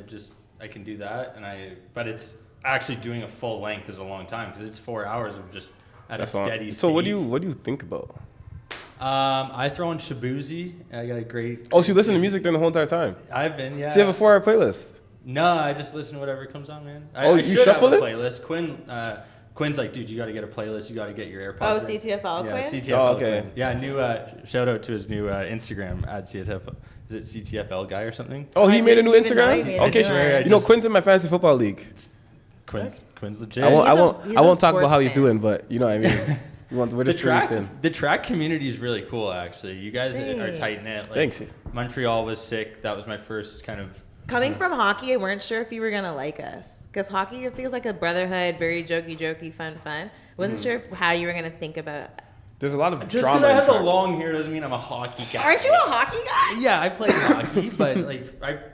I can do that. But it's actually doing a full length is a long time because it's 4 hours of just at That's a long. steady So speed. what do you think about? I throw in Shabuzi. I got a great. Oh, so you listen to music then the whole entire time? I've been, yeah. So you have a 4-hour playlist? No, I just listen to whatever comes on, man. Oh, I you should shuffle have it? a playlist. Quinn's like, dude, you got to get a playlist. You got to get your AirPods. Oh, in. CTFL Yeah, Quinn? CTFL Oh, okay. Quinn. Yeah, new shout out to his new Instagram at CTFL. Is it CTFL guy or something? Oh, he I made a didn't new even know he Instagram? made Okay, a swear, you know, just- Quinn's in my fantasy football league. Quinn's legit. I won't, I He's a- won't, he's I a won't talk about how sports he's fan. doing, but you know what I mean. We're just 2 weeks in. The track community is really cool, actually. You guys are Thanks. tight knit. Like, Thanks. Montreal was sick. That was my first kind of. Coming from hockey, I weren't sure if you were gonna like us, because hockey, it feels like a brotherhood, very jokey, fun. Wasn't sure how you were gonna think about. There's a lot of Just drama because I in have the track. long hair doesn't mean I'm a hockey guy. Aren't you a hockey guy? Yeah, I played hockey, but like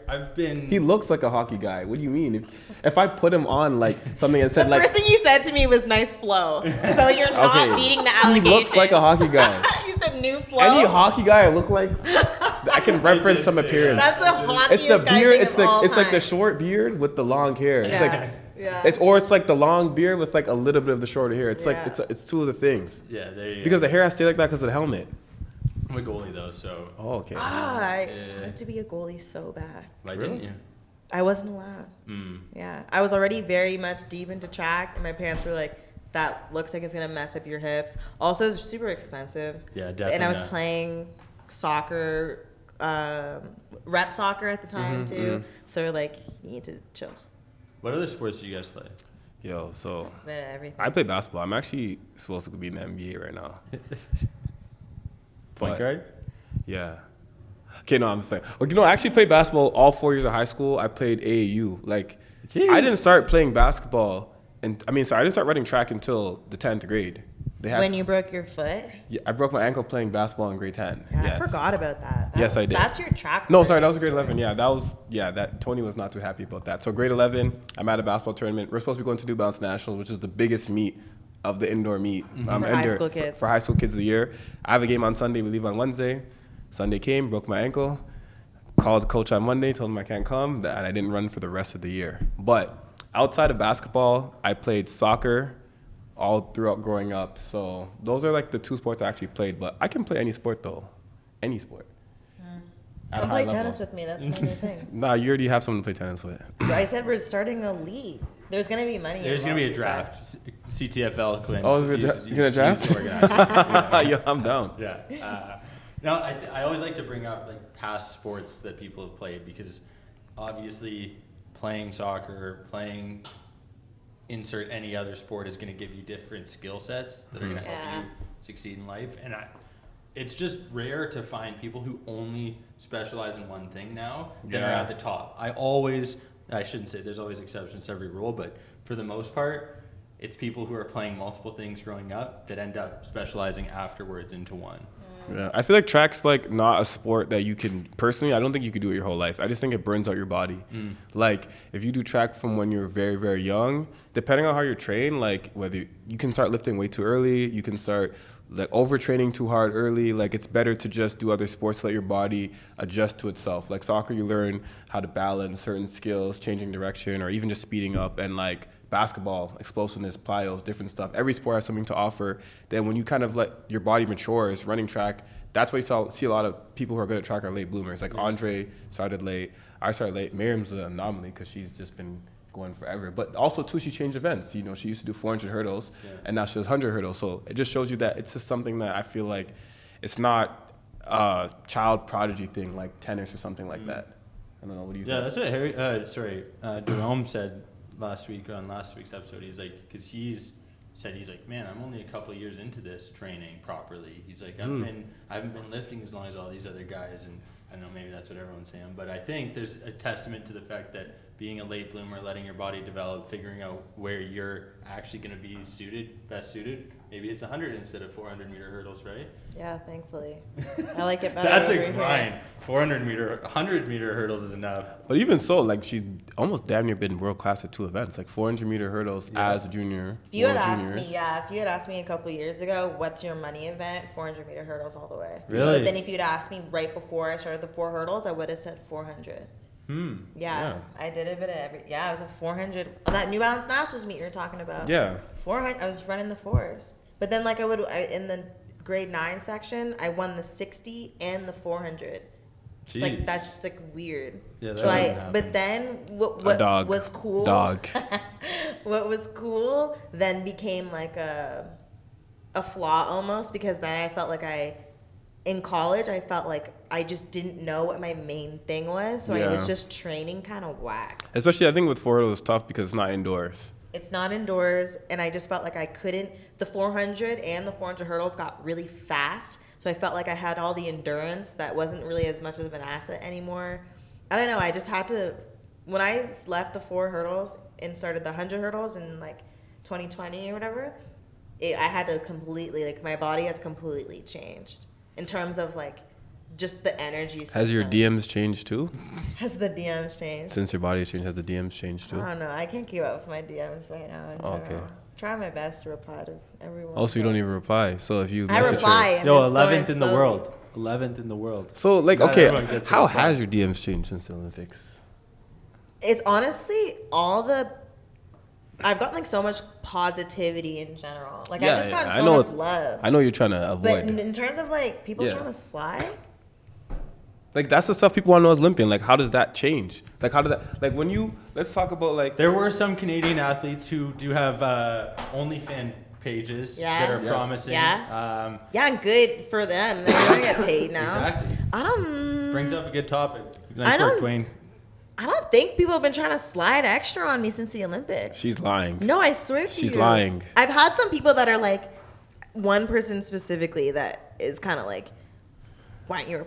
I've been. He looks like a hockey guy. What do you mean? If I put him on like something and The said like first thing you said to me was nice flow. So you're not Okay. meeting the he allegation. looks like a hockey guy. You said new flow. Any hockey guy I look like, I can reference some appearance. That's the hockeyiest It's the guy beard. thing It's of all like the time. short beard with the long hair. It's like yeah. it's like the long beard with like a little bit of the shorter hair. It's Yeah. like it's two of the things. Yeah, there you go. Because the hair has to stay like that because of the helmet. I'm a goalie though, so Oh, okay. I Yeah. wanted to be a goalie so bad. why Really? didn't you? I wasn't allowed. Yeah, I was already very much deep into track, and my parents were like, "That looks like it's gonna mess up your hips." Also, it's super expensive. Yeah, definitely. And I was not. playing soccer, rep soccer at the time too. So we're like, you need to chill. What other sports do you guys play? Yo, so Bit of everything. I play basketball. I'm actually supposed to be in the NBA right now. Point But- guard? Yeah. Okay, no, I'm saying. Well, you know, I actually played basketball all 4 years of high school. I played AAU. Like, Jeez. I didn't start playing basketball, I didn't start running track until the 10th grade. They had, When you broke your foot? yeah, I broke my ankle playing basketball in grade 10. Yeah, Yes. I forgot about that. Yes, I did. That's your track. No, sorry, that was grade story. 11. Yeah, that Tony was not too happy about that. So grade 11, I'm at a basketball tournament. We're supposed to be going to New Balance Nationals, which is the biggest meet of the indoor meet. For high school kids. For high school kids of the year. I have a game on Sunday. We leave on Wednesday. Sunday came, broke my ankle. Called the coach on Monday, told him I can't come, and I didn't run for the rest of the year. But outside of basketball, I played soccer all throughout growing up. So those are like the two sports I actually played. But I can play any sport though, any sport. At a Come high play level. tennis with me. That's my new thing. Nah, you already have someone to play tennis with. I said we're starting a league. There's gonna be money. There's going to be a involved, draft. CTFL Quinn. Oh, you're gonna draft? Yo, I'm down. Yeah. No, I always like to bring up like past sports that people have played because obviously playing soccer, playing insert any other sport is going to give you different skill sets that are going to help Yeah. you succeed in life. And it's just rare to find people who only specialize in one thing now that are Yeah. at the top. I shouldn't say there's always exceptions to every rule, but for the most part, it's people who are playing multiple things growing up that end up specializing afterwards into one. Yeah, I feel like track's like not a sport that you can personally. I don't think you could do it your whole life. I just think it burns out your body. Like if you do track from when you're very very young, depending on how you're trained, like whether you can start lifting way too early, you can start like overtraining too hard early. Like it's better to just do other sports to let your body adjust to itself. Like soccer, you learn how to balance certain skills, changing direction, or even just speeding up. And like basketball, explosiveness, plyos, different stuff. Every sport has something to offer. Then when you kind of let your body matures, running track, that's why you see a lot of people who are good at track are late bloomers. Like Andre started late. I started late. Miriam's an anomaly because she's just been going forever. But also, too, she changed events. You know, she used to do 400 hurdles, and now she does 100 hurdles. So it just shows you that it's just something that I feel like it's not a child prodigy thing like tennis or something like that. I don't know. What do you Yeah, think? that's what Jerome said last week on last week's episode. He's like, because he's said he's like, man, I'm only a couple of years into this training properly. He's like, I haven't been lifting as long as all these other guys, and I don't know, maybe that's what everyone's saying, but I think there's a testament to the fact that being a late bloomer, letting your body develop, figuring out where you're actually going to be best suited. Maybe it's 100 instead of 400 meter hurdles, right? Yeah, thankfully. I like it better. That's over a here. grind. 100 meter hurdles is enough. But even so, like she's almost damn near been world class at 2 events, like 400 meter hurdles as a junior. If you had World asked Juniors. me, if you had asked me a couple years ago, what's your money event? 400 meter hurdles all the way. Really? But then if you'd asked me right before I started the 4 hurdles, I would have said 400. Yeah, I did a bit of every. Yeah, it was a 400. That New Balance Nationals meet you're talking about. Yeah. 400. I was running the 4s, but then like in the grade 9 section, I won the 60 and the 400. Jeez. Like that's just like weird. Yeah, that so doesn't happen. but then what dog. was cool? Dog. What was cool then became like a flaw almost, because then I felt like in college, I felt like I just didn't know what my main thing was, so I was just training kind of whack. Especially, I think with 4 hurdles, it's tough because it's not indoors. It's not indoors, and I just felt like I couldn't. The 400 and the 400 hurdles got really fast, so I felt like I had all the endurance that wasn't really as much of an asset anymore. I don't know. I just had to. When I left the 4 hurdles and started the 100 hurdles in like 2020 or whatever, I had to completely, like, my body has completely changed in terms of like just the energy systems. Has your DMs changed too? Has the DMs changed? Since your body has changed, has the DMs changed too? I don't know. I can't keep up with my DMs right now. In general. Okay. Try my best to reply to everyone. Also, you don't even reply. So if you I message reply. her, And Yo, just 11th going in the slowly. world. 11th in the world. so like, Not okay, everyone gets to how reply. has your DMs changed since the Olympics? It's honestly I've gotten like so much positivity in general. Like I've just gotten so much love. I know you're trying to But avoid. in terms of like people Yeah. trying to slide, Like that's the stuff people want to know as Olympian. Like how does that change? Like how did that? Like when you let's talk about like There were some Canadian athletes who do have OnlyFans pages that are Yes. promising. Yeah. yeah, good for them. They're gonna get paid now. Exactly. I don't. Brings up a good topic. I Nice work, don't- Dwayne. I don't think people have been trying to slide extra on me since the Olympics. she's lying. No, I swear to you. She's lying. I've had some people that are like, one person specifically that is kind of like, why aren't you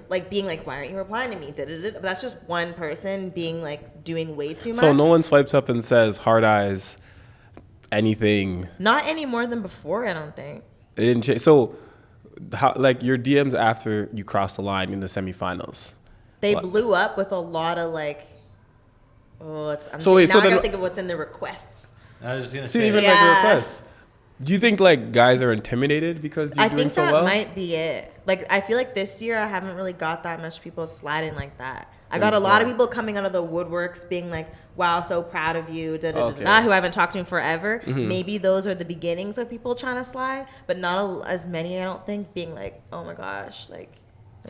replying to me? But that's just one person being like doing way too much. So no one swipes up and says hard eyes, anything. Not any more than before, I don't think. It didn't change. So how like your DMs after you crossed the line in the semifinals? They What? blew up with a lot of like, I then- gotta think of what's in the requests. I was just gonna See, say. even Yeah. like the requests. Do you think like guys are intimidated because you're I doing think so that well? might be it. Like, I feel like this year I haven't really got that much people sliding like that. I got a lot of people coming out of the woodworks being like, wow, so proud of you, Okay. who I haven't talked to in forever. Maybe those are the beginnings of people trying to slide, but not as many, I don't think, being like, oh my gosh, like.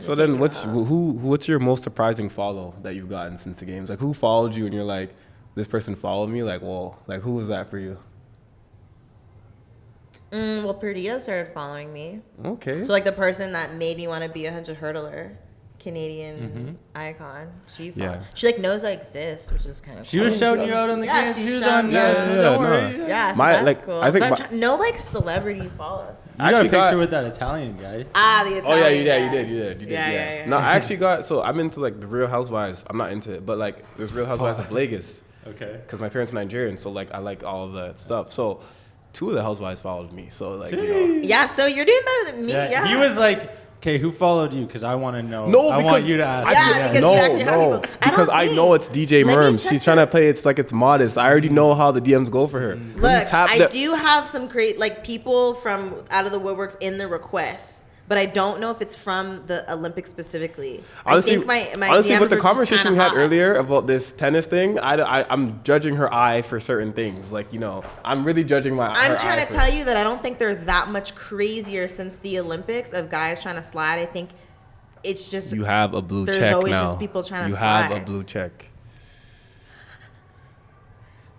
So then, what's your most surprising follow that you've gotten since the games? Like, who followed you and you're like, this person followed me? Like, whoa, like who was that for you? Well, Perdita started following me. Okay. So, like, the person that made me want to be a 100 hurdler, Canadian icon. She she like knows I exist, which is kind of She cool. was shouting you out on the Yeah, games. she's She was shouting on. me out. Don't worry. no. Yeah, so My- that's like, cool. I think But my- no, like, celebrity follows. You got a actually picture got- with that Italian guy. The Oh Italian yeah, you guy. did. Yeah. No, I actually got. So I'm into like the Real Housewives. I'm not into it, but like there's Real Housewives of Vegas Okay. because my parents are Nigerian. So like I like all of that stuff. So 2 of the housewives followed me. So like you know. Yeah, so you're doing better than me. Yeah. He was like, okay, who followed you? Because I want to know. No, I because want you to ask. Yeah, me. because you actually have people. I because don't I think- know it's DJ Let me Merms. check She's trying to it. play it's like it's modest. I already know how the DMs go for her. Look, I do have some like people from out of the woodworks in the requests, but I don't know if it's from the Olympics specifically. Honestly, I think my honestly, DMs with the were just conversation we kinda had hot. earlier about this tennis thing, I'm judging her eye for certain things. Like, you know, I'm really judging her I'm trying eye to for- tell you that I don't think they're that much crazier since the Olympics of guys trying to slide. I think it's just You have a blue there's check always now. just people trying to you have a slide. blue check.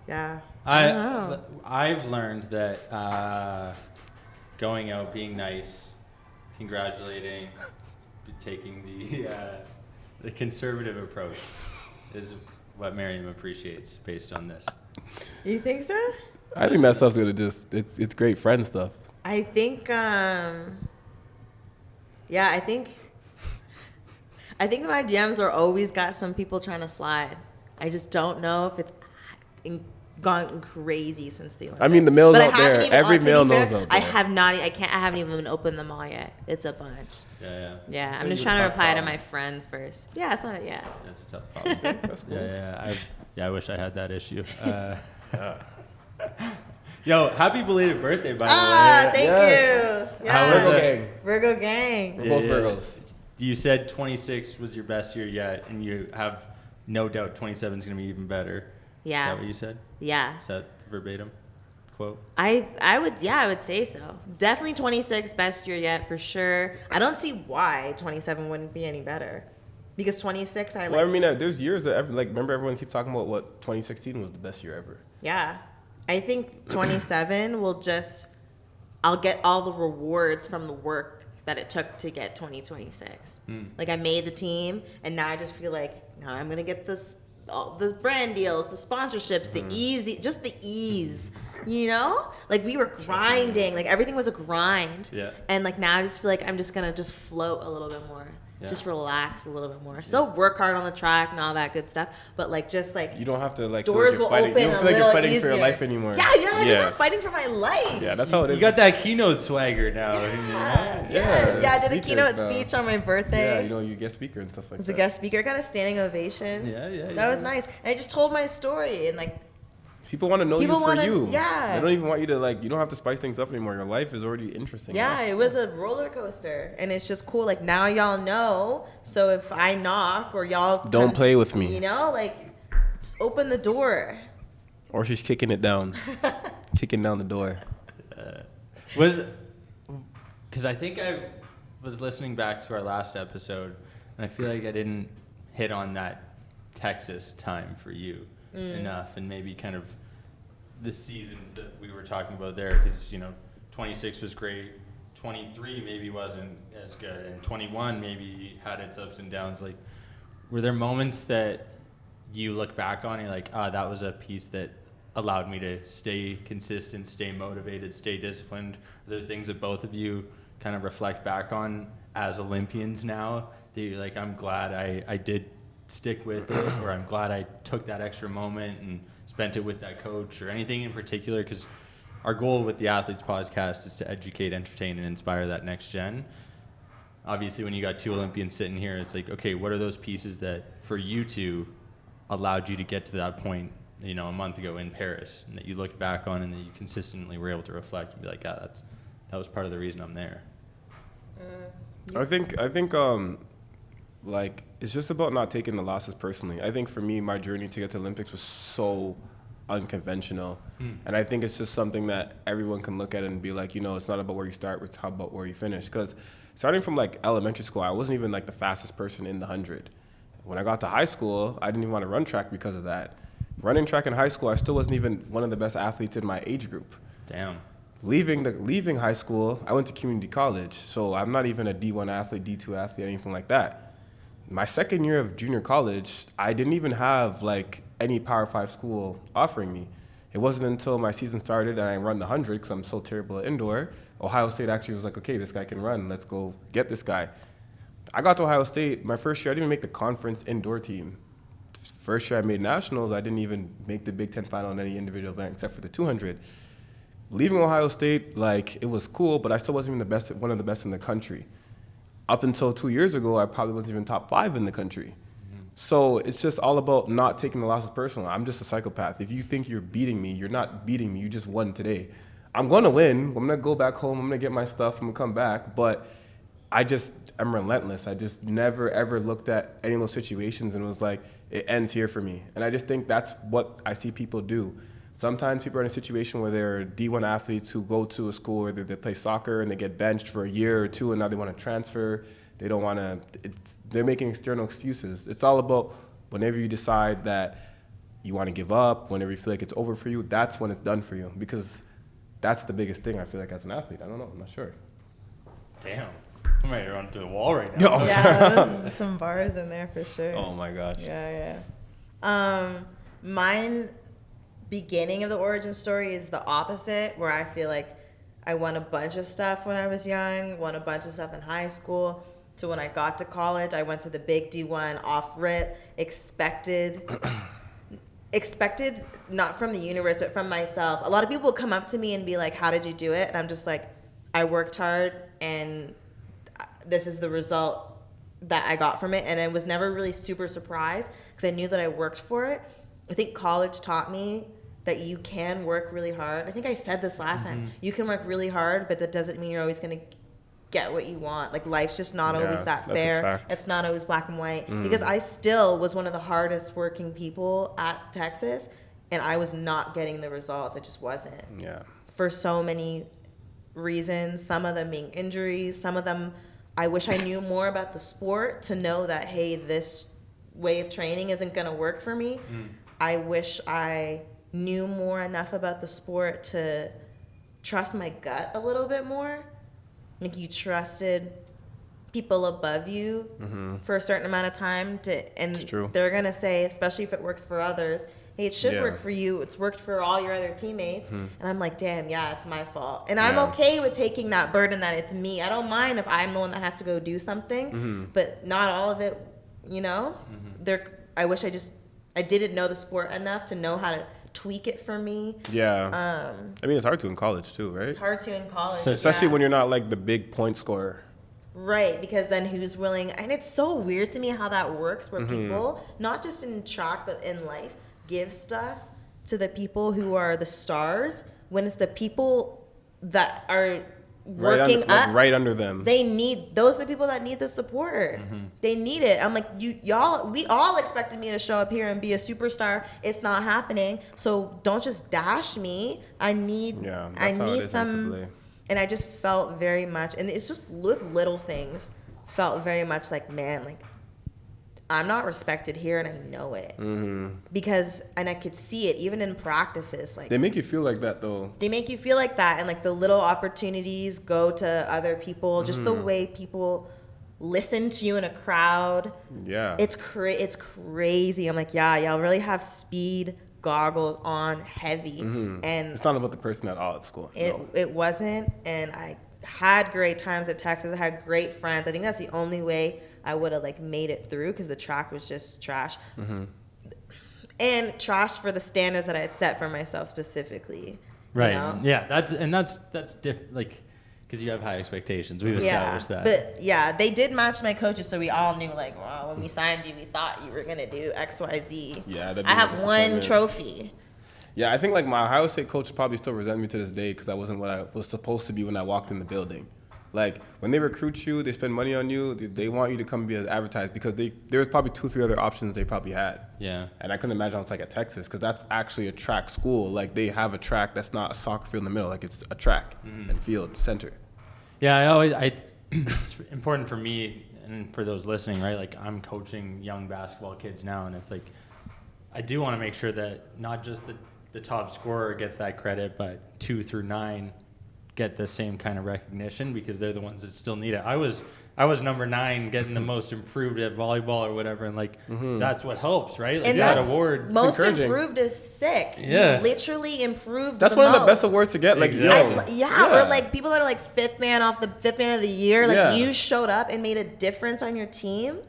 Yeah. I don't know. I've learned that going out, being nice, congratulating, taking the conservative approach is what Mariam appreciates based on this. You think so? I think that stuff's gonna it's great friend stuff. I think, I think my DMs are always got some people trying to slide. I just don't know if it's gone crazy since the Olympics. I mean, the mail's But out there. Every mail knows out there. I haven't even opened them all yet. It's a bunch. Yeah, I'm just trying to reply to my friends first. Yeah, it's not, yeah. That's a tough problem. That's cool. I wish I had that issue. Yo, happy belated birthday, by the way. Thank you. Yeah. Virgo gang. Virgo gang. We're both Virgos. You said 26 was your best year yet, and you have no doubt 27 is going to be even better. Yeah. Is that what you said? Yeah. Is that verbatim quote? I would say so. Definitely 26 best year yet for sure. I don't see why 27 wouldn't be any better. Because 26 Well, I mean, there's years that remember everyone keeps talking about what 2016 was the best year ever. Yeah. I think 27 I'll get all the rewards from the work that it took to get 2026. Like I made the team, and now I just feel like now I'm gonna get all the brand deals, the sponsorships, the ease. You know, like we were grinding, like everything was a grind. Yeah. And like now I just feel like I'm just gonna just float a little bit more. Yeah. Just relax a little bit more. Still work hard on the track and all that good stuff, but like just like You don't have to like doors feel will like you're fighting. open You don't a feel like you're little fighting easier. for your life anymore. I'm just not fighting for my life. Yeah, that's how it is. You got that keynote swagger now. Yes. I did a speakers keynote now. speech on my birthday. Yeah, you get speaker and stuff like that. I was a guest speaker. I got a standing ovation. Yeah. That was nice. And I just told my story, and like People want to know People you for wanna- you. yeah. They don't even want you to you don't have to spice things up anymore. Your life is already interesting. yeah, it was a roller coaster, and it's just cool. Like now y'all know. So if I knock or y'all Don't play with me. you know, like just open the door. Or she's kicking it down. Kicking down the door. Because I think I was listening back to our last episode, and I feel like I didn't hit on that Texas time for you enough, and maybe kind of the seasons that we were talking about there, because 26 was great, 23 maybe wasn't as good, and 21 maybe had its ups and downs. Like, were there moments that you look back on and you're like, that was a piece that allowed me to stay consistent, stay motivated, stay disciplined? Are there things that both of you kind of reflect back on as Olympians now that you're like, I'm glad I did stick with it, or I'm glad I took that extra moment and spent it with that coach, or anything in particular? Because our goal with the Athletes Podcast is to educate, entertain, and inspire that next gen. Obviously, when you got two Olympians sitting here, it's like, okay, what are those pieces that for you two allowed you to get to that point, a month ago in Paris, and that you look back on and that you consistently were able to reflect and be like, that was part of the reason I'm there? I think it's just about not taking the losses personally. I think for me, my journey to get to Olympics was so unconventional. And I think it's just something that everyone can look at and be like, it's not about where you start, it's how about where you finish. Because starting from elementary school, I wasn't even the fastest person in the 100. When I got to high school, I didn't even want to run track because of that. Running track in high school, I still wasn't even one of the best athletes in my age group. Damn. Leaving high school, I went to community college, so I'm not even a D1 athlete, D2 athlete, anything like that. My second year of junior college, I didn't even have any Power 5 school offering me. It wasn't until my season started and I run the 100, because I'm so terrible at indoor, Ohio State actually was like, okay, this guy can run, let's go get this guy. I got to Ohio State, my first year, I didn't even make the conference indoor team. First year I made nationals, I didn't even make the Big Ten final in any individual event except for the 200. Leaving Ohio State, it was cool, but I still wasn't even one of the best in the country. Up until 2 years ago, I probably wasn't even top 5 in the country. So it's just all about not taking the losses personal. I'm just a psychopath. If you think you're beating me, you're not beating me, you just won today. I'm going to win, I'm going to go back home, I'm going to get my stuff, I'm going to come back, but I'm relentless. I just never ever looked at any of those situations and was like, it ends here for me. And I just think that's what I see people do. Sometimes people are in a situation where they're D1 athletes who go to a school where they play soccer and they get benched for a year or two and now they want to transfer. They don't want to, they're making external excuses. It's all about whenever you decide that you want to give up, whenever you feel like it's over for you, that's when it's done for you. Because that's the biggest thing I feel like as an athlete. I don't know, I'm not sure. Damn. I'm ready to run through the wall right now. Yeah, there's some bars in there for sure. Oh my gosh. Yeah. Mine beginning of the origin story is the opposite, where I feel like I won a bunch of stuff when I was young, won a bunch of stuff in high school. So when I got to college, I went to the big D1 off rip, expected not from the universe, but from myself. A lot of people would come up to me and be like, how did you do it? And I'm just like, I worked hard and this is the result that I got from it. And I was never really super surprised because I knew that I worked for it. I think college taught me that you can work really hard. I think I said this last time. You can work really hard, but that doesn't mean you're always going to get what you want. Like, life's just not always that fair. It's not always black and white. Because I still was one of the hardest working people at Texas, and I was not getting the results. I just wasn't. Yeah. For so many reasons, some of them being injuries, some of them I wish I knew more about the sport to know that, hey, this way of training isn't going to work for me. I wish I knew more enough about the sport to trust my gut a little bit more. Like, you trusted people above you for a certain amount of time and they're going to say, especially if it works for others, hey, it should work for you. It's worked for all your other teammates. And I'm like, damn, yeah, it's my fault. And I'm okay with taking that burden that it's me. I don't mind if I'm the one that has to go do something, but not all of it, you know? I wish I didn't know the sport enough to know how to tweak it for me. Yeah. I mean, it's hard to in college too, right? It's hard to in college. So especially when you're not like the big point scorer. Right, because then who's willing, and it's so weird to me how that works, where people, not just in track, but in life, give stuff to the people who are the stars, when it's the people that are working right under them. Those are the people that need the support. They need it. I'm like, we all expected me to show up here and be a superstar. It's not happening. So don't just dash me. I need some. And I just felt very much, and it's just little things, felt very much like, man, like, I'm not respected here, and I know it. Because, and I could see it even in practices. Like, they make you feel like that, though. They make you feel like that, and like the little opportunities go to other people. Just the way people listen to you in a crowd. Yeah, it's crazy. I'm like, yeah, y'all really have speed goggles on heavy, and it's not about the person at all at school. It wasn't, and I had great times at Texas. I had great friends. I think that's the only way I would have like made it through, because the track was just trash, and trash for the standards that I had set for myself specifically. Right. You know? Yeah. That's different. Like, because you have high expectations. We've established that. But yeah, they did match my coaches, so we all knew, like, wow, when we signed you, we thought you were gonna do X, Y, Z. Yeah. I have one trophy. Yeah, I think like my Ohio State coach probably still resent me to this day because I wasn't what I was supposed to be when I walked in the building. Like, when they recruit you, they spend money on you, they want you to come be advertised, because there was probably 2-3 other options they probably had. Yeah. And I couldn't imagine I was like at Texas, because that's actually a track school. Like, they have a track that's not a soccer field in the middle. Like, it's a track and field center. Yeah, it's important for me and for those listening, right? Like, I'm coaching young basketball kids now, and it's like, I do want to make sure that not just the top scorer gets that credit, but 2 through 9 get the same kind of recognition, because they're the ones that still need it. I was number 9 getting the most improved at volleyball or whatever, and like that's what helps, right? Like, and that award, most improved is sick. Yeah, you literally improved. That's one of the best awards to get. Like, or like people that are like fifth man of the year. Like, you showed up and made a difference on your team.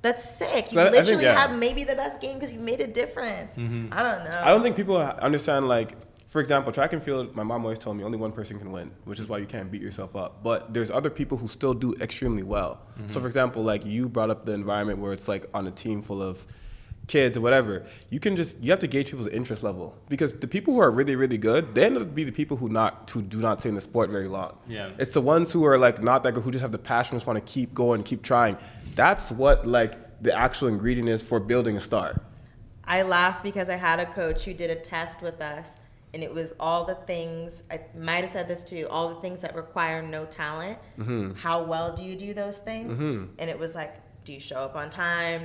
That's sick. You literally have maybe the best game because you made a difference. I don't know. I don't think people understand, like, for example, track and field, my mom always told me only one person can win, which is why you can't beat yourself up. But there's other people who still do extremely well. So, for example, like, you brought up the environment where it's like on a team full of kids or whatever. You have to gauge people's interest level, because the people who are really, really good, they end up being the people who do not stay in the sport very long. Yeah. It's the ones who are like not that good, who just have the passion, just want to keep going, keep trying. That's what like the actual ingredient is for building a star. I laugh because I had a coach who did a test with us, and it was all the things, I might have said this too, all the things that require no talent. How well do you do those things? And it was like, do you show up on time?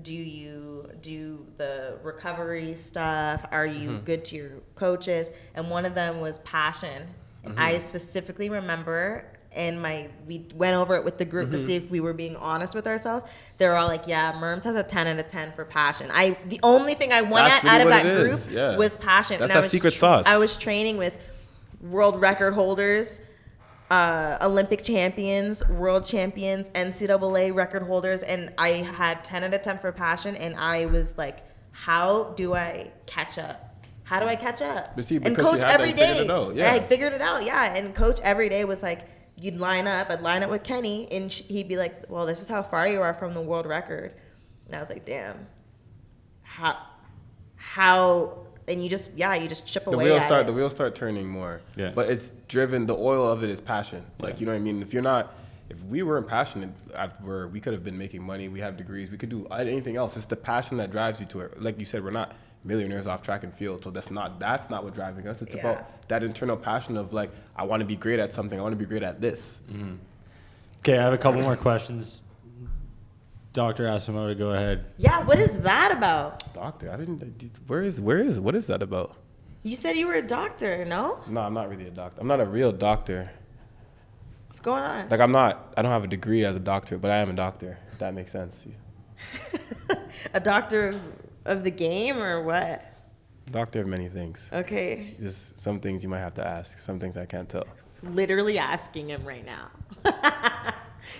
Do you do the recovery stuff? Are you good to your coaches? And one of them was passion. And I specifically remember, and we went over it with the group to see if we were being honest with ourselves. They were all like, yeah, Merms has a 10 out of 10 for passion. The only thing I won That's out of really that what it group is. Yeah. was passion. That's and that secret sauce. I was training with world record holders, Olympic champions, world champions, NCAA record holders, and I had 10 out of 10 for passion, and I was like, how do I catch up? How do I catch up? But see, and because coach you had every that, you day. figured it out, yeah. I figured it out, yeah. And coach every day was like, I'd line up with Kenny, and he'd be like, well, this is how far you are from the world record. And I was like, damn. How, and you just chip away at it. The wheels start turning more. Yeah. But it's driven, the oil of it is passion. Like, you know what I mean? If we weren't passionate, we could have been making money, we have degrees, we could do anything else. It's the passion that drives you to it. Like you said, we're not millionaires off track and field, so that's not what driving us. It's about that internal passion of like, I want to be great at something, I want to be great at this. Okay, I have a couple more questions. Dr. Asemota, go ahead. Yeah, what is that about? Doctor, what is that about? You said you were a doctor, no? No, I'm not really a doctor. I'm not a real doctor. What's going on? Like, I don't have a degree as a doctor, but I am a doctor, if that makes sense. A doctor of the game or what? Doctor of many things. Okay. Just some things you might have to ask, some things I can't tell. Literally asking him right now.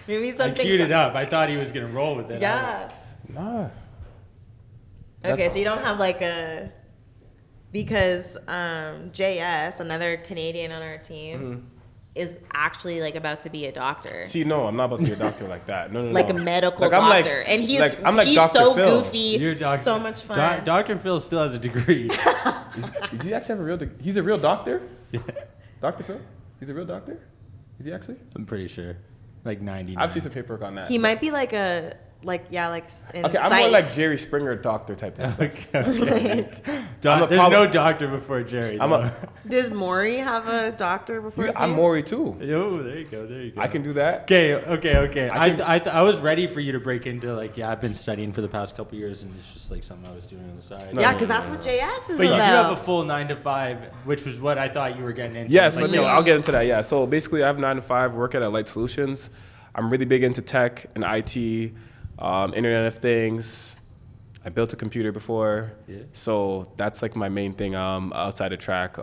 Maybe I something. queued it up. I thought he was going to roll with it. Yeah. Nah. Okay, so you don't have like because JS, another Canadian on our team, is actually like about to be a doctor. See, no, I'm not about to be a doctor like that. No. Like a medical Like, I'm like- doctor. And he's like, I'm like he's Dr. so Phil. goofy, You're so much fun. Dr. Phil still has a degree. Does he actually have a real he's a real doctor? Yeah. Dr. Phil? He's a real doctor? Is he actually? I'm pretty sure. Like 99. I've seen some paperwork on that. He might be like in Okay, I'm psych. more like Jerry Springer doctor type of stuff. Okay. I'm There's no doctor before Jerry. Does Maury have a doctor before his I'm name? Maury too. Oh, there you go. I can do that. Okay. I was ready for you to break into like, I've been studying for the past couple years, and it's just like something I was doing on the side. Yeah, because that's what JS is But you do about. have a full 9 to 5, which was what I thought you were getting into. Yes, Like, I'll get into that. Yeah, so basically, I have 9 to 5, work at Light Solutions. I'm really big into tech and IT, Internet of Things. I built a computer before, so that's like my main thing outside of track.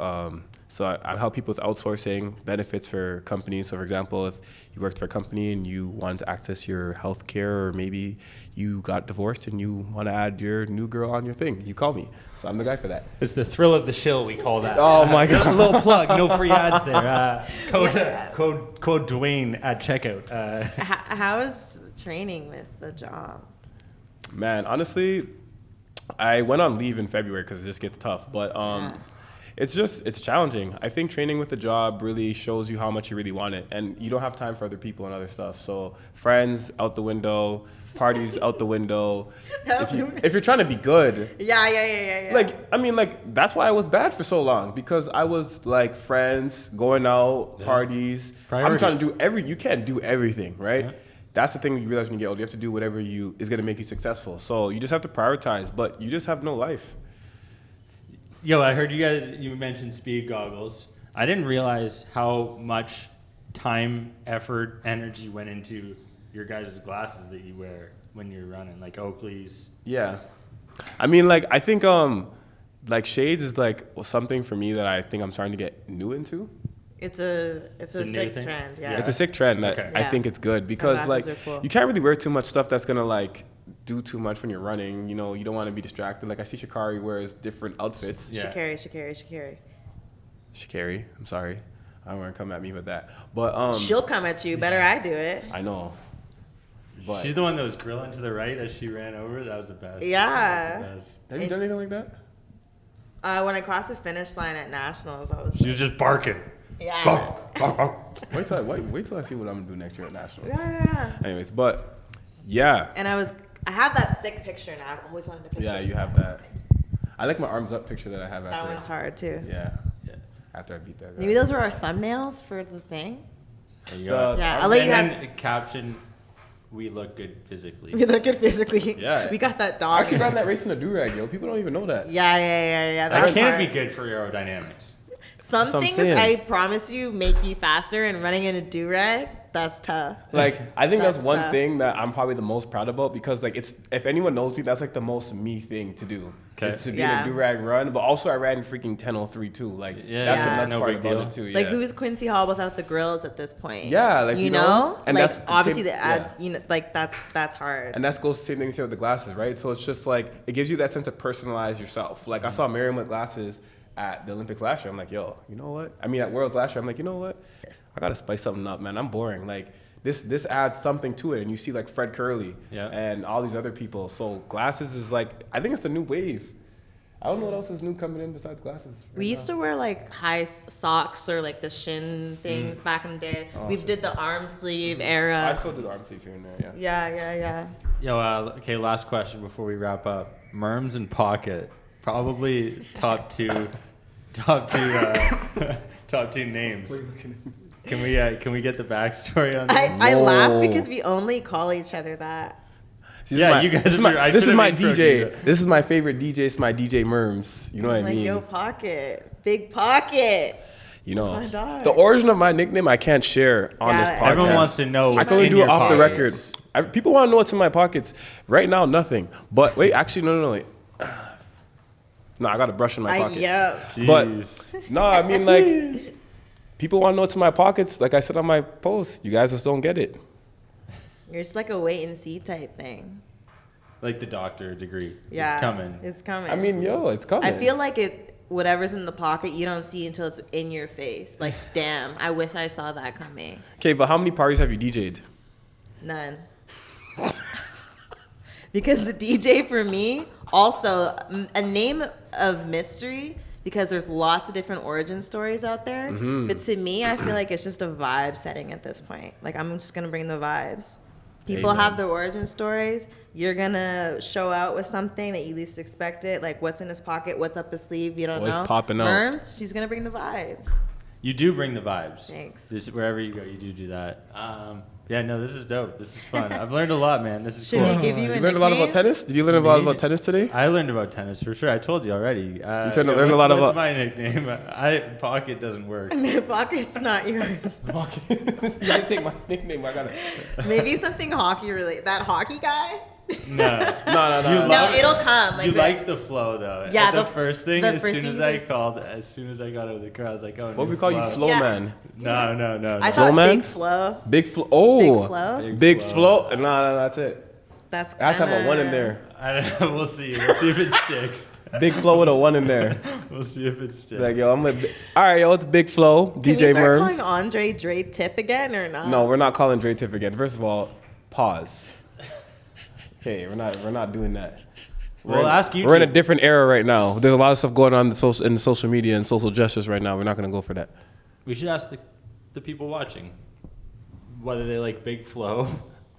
So I help people with outsourcing benefits for companies. So for example, if you worked for a company and you wanted to access your health care, or maybe you got divorced and you want to add your new girl on your thing, you call me. So I'm the guy for that. It's the thrill of the shill, we call that. Oh my Just a God. little plug, no free ads there. Code Dwayne at checkout. How is training with the job? Man, honestly, I went on leave in February because it just gets tough. But it's challenging. I think training with the job really shows you how much you really want it. And you don't have time for other people and other stuff. So friends out the window, parties out the window. If you're trying to be good. Yeah. Like, that's why I was bad for so long. Because I was like friends, going out, parties. Priorities. I'm trying to do you can't do everything, right? Yeah. That's the thing you realize when you get older. You have to do whatever is going to make you successful. So you just have to prioritize, but you just have no life. Yo, I heard you mentioned speed goggles. I didn't realize how much time, effort, energy went into your guys' glasses that you wear when you're running, like Oakley's. Yeah. I mean, like, I think, like, shades is, like, something for me that I think I'm starting to get new into. It's a sick thing? trend, yeah. It's a sick trend that Okay. I think it's good because, like, are cool. you can't really wear too much stuff that's going to, like, do too much when you're running. You know, you don't want to be distracted. Like, I see Sha'Carri wears different outfits. Yeah. Sha'Carri, I'm sorry. I don't want to come at me with that. But She'll come at you. Better I do it. I know. But She's the one that was grilling to the right as she ran over. That was the best. Yeah. That was the best. have you done anything like that? When I crossed the finish line at Nationals, I was She was just barking. yeah. Wait till I see what I'm gonna do next year at Nationals. Yeah. Anyways, but yeah. And I have that sick picture now. I've always wanted a picture. Yeah, you have that. I like my arms up picture that I have after. That one's hard too. Yeah. After I beat that guy. Maybe those were our thumbnails for the thing. There you go. Yeah, I'll let you and have. then caption, we look good physically. We look good physically. Yeah. We got that I dog. actually ran that race in a do-rag, yo. People don't even know that. Yeah. That That's can't hard. be good for aerodynamics. Some That's what I'm things saying. I promise you make you faster, and running in a do-rag, that's tough. Like, I think that's That's one tough. thing that I'm probably the most proud about, because like if anyone knows me, that's like the most me thing to do. Okay. Is to be Yeah. in a do-rag run, but also I ran freaking 10:03 too. Like Yeah, that's yeah, the nuts no part big about deal. it too. Yeah. Like, who's Quincy Hall without the grills at this point? Yeah, like, you you know, know? And like that's the obviously same- the ads, you know, like that's hard. And that goes the same thing with the glasses, right? So it's just like, it gives you that sense of personalize yourself. Like I saw Mariam with glasses at the Olympics last year. I'm like, yo, you know what? I mean, at Worlds last year, I'm like, you know what? I gotta spice something up, man. I'm boring. Like this adds something to it. And you see like Fred Curley Yeah. and all these other people. So glasses is like, I think it's the new wave. I don't know what else is new coming in besides glasses. We used to wear like high socks or like the shin things back in the day. We did the arm sleeve era. I still do the arm sleeve here and there, yeah. Yeah. Yo, okay, last question before we wrap up. Merms and Pocket, probably top two names. Can we get the backstory on this? I laugh Whoa. because we only call each other that. See, Yeah, this is you guys This is are- I my, this is should've my introed DJ. you. This is my favorite DJ. It's my DJ Merms. You know what I Like, mean? yo, Pocket, big Pocket. You know, That's my dog. the origin of my nickname I can't share on Yeah, this podcast. Everyone wants to know I what's can only in do your it off the pockets. record. People want to know what's in my pockets. Right now, nothing. But wait, actually, no. Wait. No, I got a brush in my pocket. Yeah. But Jeez. no, I mean like, people want to know what's in my pockets. Like I said on my post, you guys just don't get it. It's like a wait and see type thing. Like the doctor degree. Yeah. It's coming. It's coming. I mean, yo, it's coming. I feel like whatever's in the pocket, you don't see until it's in your face. Like, damn, I wish I saw that coming. Okay, but how many parties have you DJ'd? None. Because the DJ for me, also a name of mystery, because there's lots of different origin stories out there. Mm-hmm. But to me, I feel like it's just a vibe setting at this point. Like, I'm just going to bring the vibes. People Amen. have their origin stories. You're going to show out with something that you least expected. Like, what's in his pocket? What's up his sleeve? You don't What's know. popping out? Merms, she's going to bring the vibes. You do bring the vibes. Thanks. Wherever you go, you do that. Yeah, no, this is dope. This is fun. I've learned a lot, man. This is Should cool. he give you a You learned a lot about nickname? tennis? Did you learn a lot about tennis today? I learned about tennis for sure. I told you already. You learned a lot What's about- my nickname? Pocket doesn't work. My pocket's not yours. You didn't take my nickname. I got it. Maybe something hockey related. That hockey guy? No. No. No, Love- it'll come. Like You the- liked the flow though. Yeah, the the- first thing. the As first soon as thing I is- called, as soon as I got out of the car, I was like, "Oh, What if we new call you flow. Flow Yeah. Man? No. I Flow thought man? Big Flow. Big Flow. Oh. Big Flow? Big Flow. No, that's it. That's I have to have a kinda- one in there. I don't know. We'll see. We'll see if it sticks. Big Flow with a one in there. We'll see if it sticks. Like, yo, I'm with. All right, yo, it's Big Flow. Can DJ you start Merms. calling Andre Dre Tip again or not? No, we're not calling Dre Tip again. First of all, pause. Okay, we're not doing that. We'll ask you. We're in a different era right now. There's a lot of stuff going on in the social media and social justice right now. We're not gonna go for that. We should ask the people watching whether they like Big Flow.